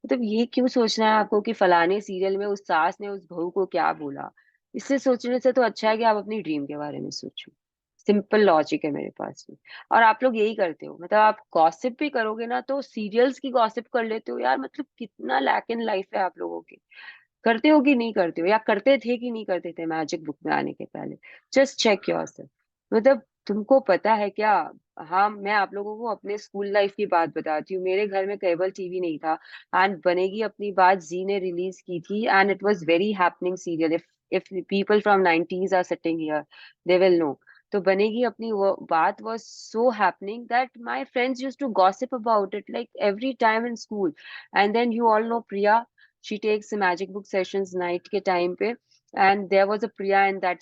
मतलब ये क्यों सोचना है आपको कि फलाने सीरियल में उस सास ने उस बहू को क्या बोला? इससे सोचने से तो अच्छा है कि आप अपनी ड्रीम के बारे में सोचो. सिंपल लॉजिक है मेरे पास में. और आप लोग यही करते हो, मतलब आप गॉसिप भी करोगे ना तो सीरियल्स की गॉसिप कर लेते हो यार. मतलब कितना लैक इन लाइफ है आप लोगों के. करते हो कि नहीं करते हो, या करते थे कि नहीं करते थे मैजिक बुक में आने के पहले? Just check yourself. मतलब तुमको पता है क्या? हाँ, मैं आप लोगों को अपने स्कूल लाइफ की बात बताती हूँ. मेरे घर में केबल टीवी नहीं था एंड बनेगी अपनी बात जी ने रिलीज की थी and it was very happening serial. If people from 90s are sitting here they will know. तो बनेगी अपनी वो बात was so happening that my friends used to gossip about it like every time in school. And then you all know Priya, she takes magic book sessions night ke time pe, and there was a Priya in that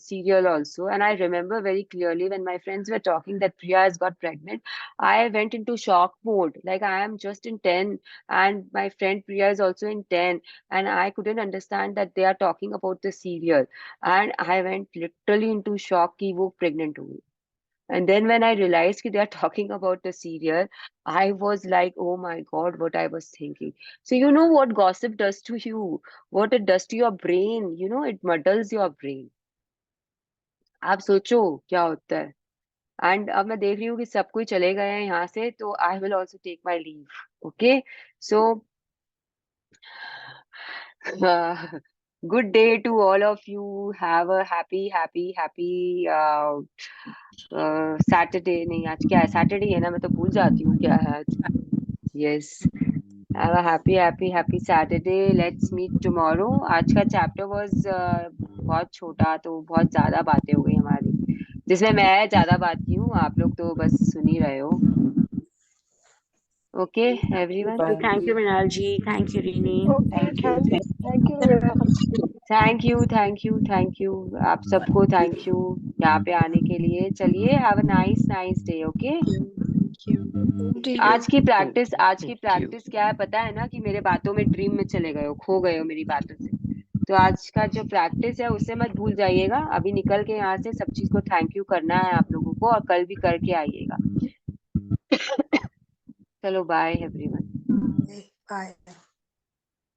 serial also. And I remember very clearly when my friends were talking that Priya has got pregnant, I went into shock mode, like I am just in 10 and my friend Priya is also in 10, and I couldn't understand that they are talking about the serial. And I went literally into shock कि वो pregnant हुई. And then when I realized that they are talking about the serial, I was like, oh my God, what I was thinking. So you know what gossip does to you, what it does to your brain, you know, it muddles your brain. आप सोचो क्या होता है. And अब मैं देख रही हूँ कि सब कोई चले गए हैं यहाँ से, तो I will also take my leave. Okay, so good day to all of you. Have a happy Saturday. नहीं, आज क्या है? सैटरडे है ना, मैं तो भूल जाती हूँ क्या है आज. Yes, have a happy Saturday. Let's meet tomorrow. आज का चैप्टर was बहुत छोटा, तो बहुत ज्यादा बातें हो गई हमारी, जिसमें मैं ज्यादा बात की हूँ, आप लोग तो बस सुन ही रहे हो. Okay, everyone. Thank you, Mrinal ji. Thank you, Rini. Okay, thank you, Mira. Thank you आप सबको. थैंक यू यहाँ पे आने के लिए. चलिए, have a nice day. Okay, आज की प्रैक्टिस क्या है पता है ना, कि मेरे बातों में ड्रीम में चले गए हो, खो गए हो मेरी बातों से. तो आज का जो प्रैक्टिस है उससे मत भूल जाइएगा. अभी निकल के यहाँ से सब चीज को थैंक यू करना है आप लोगों को, और कल भी करके आइएगा. चलो, बाय एवरीवन. बाय.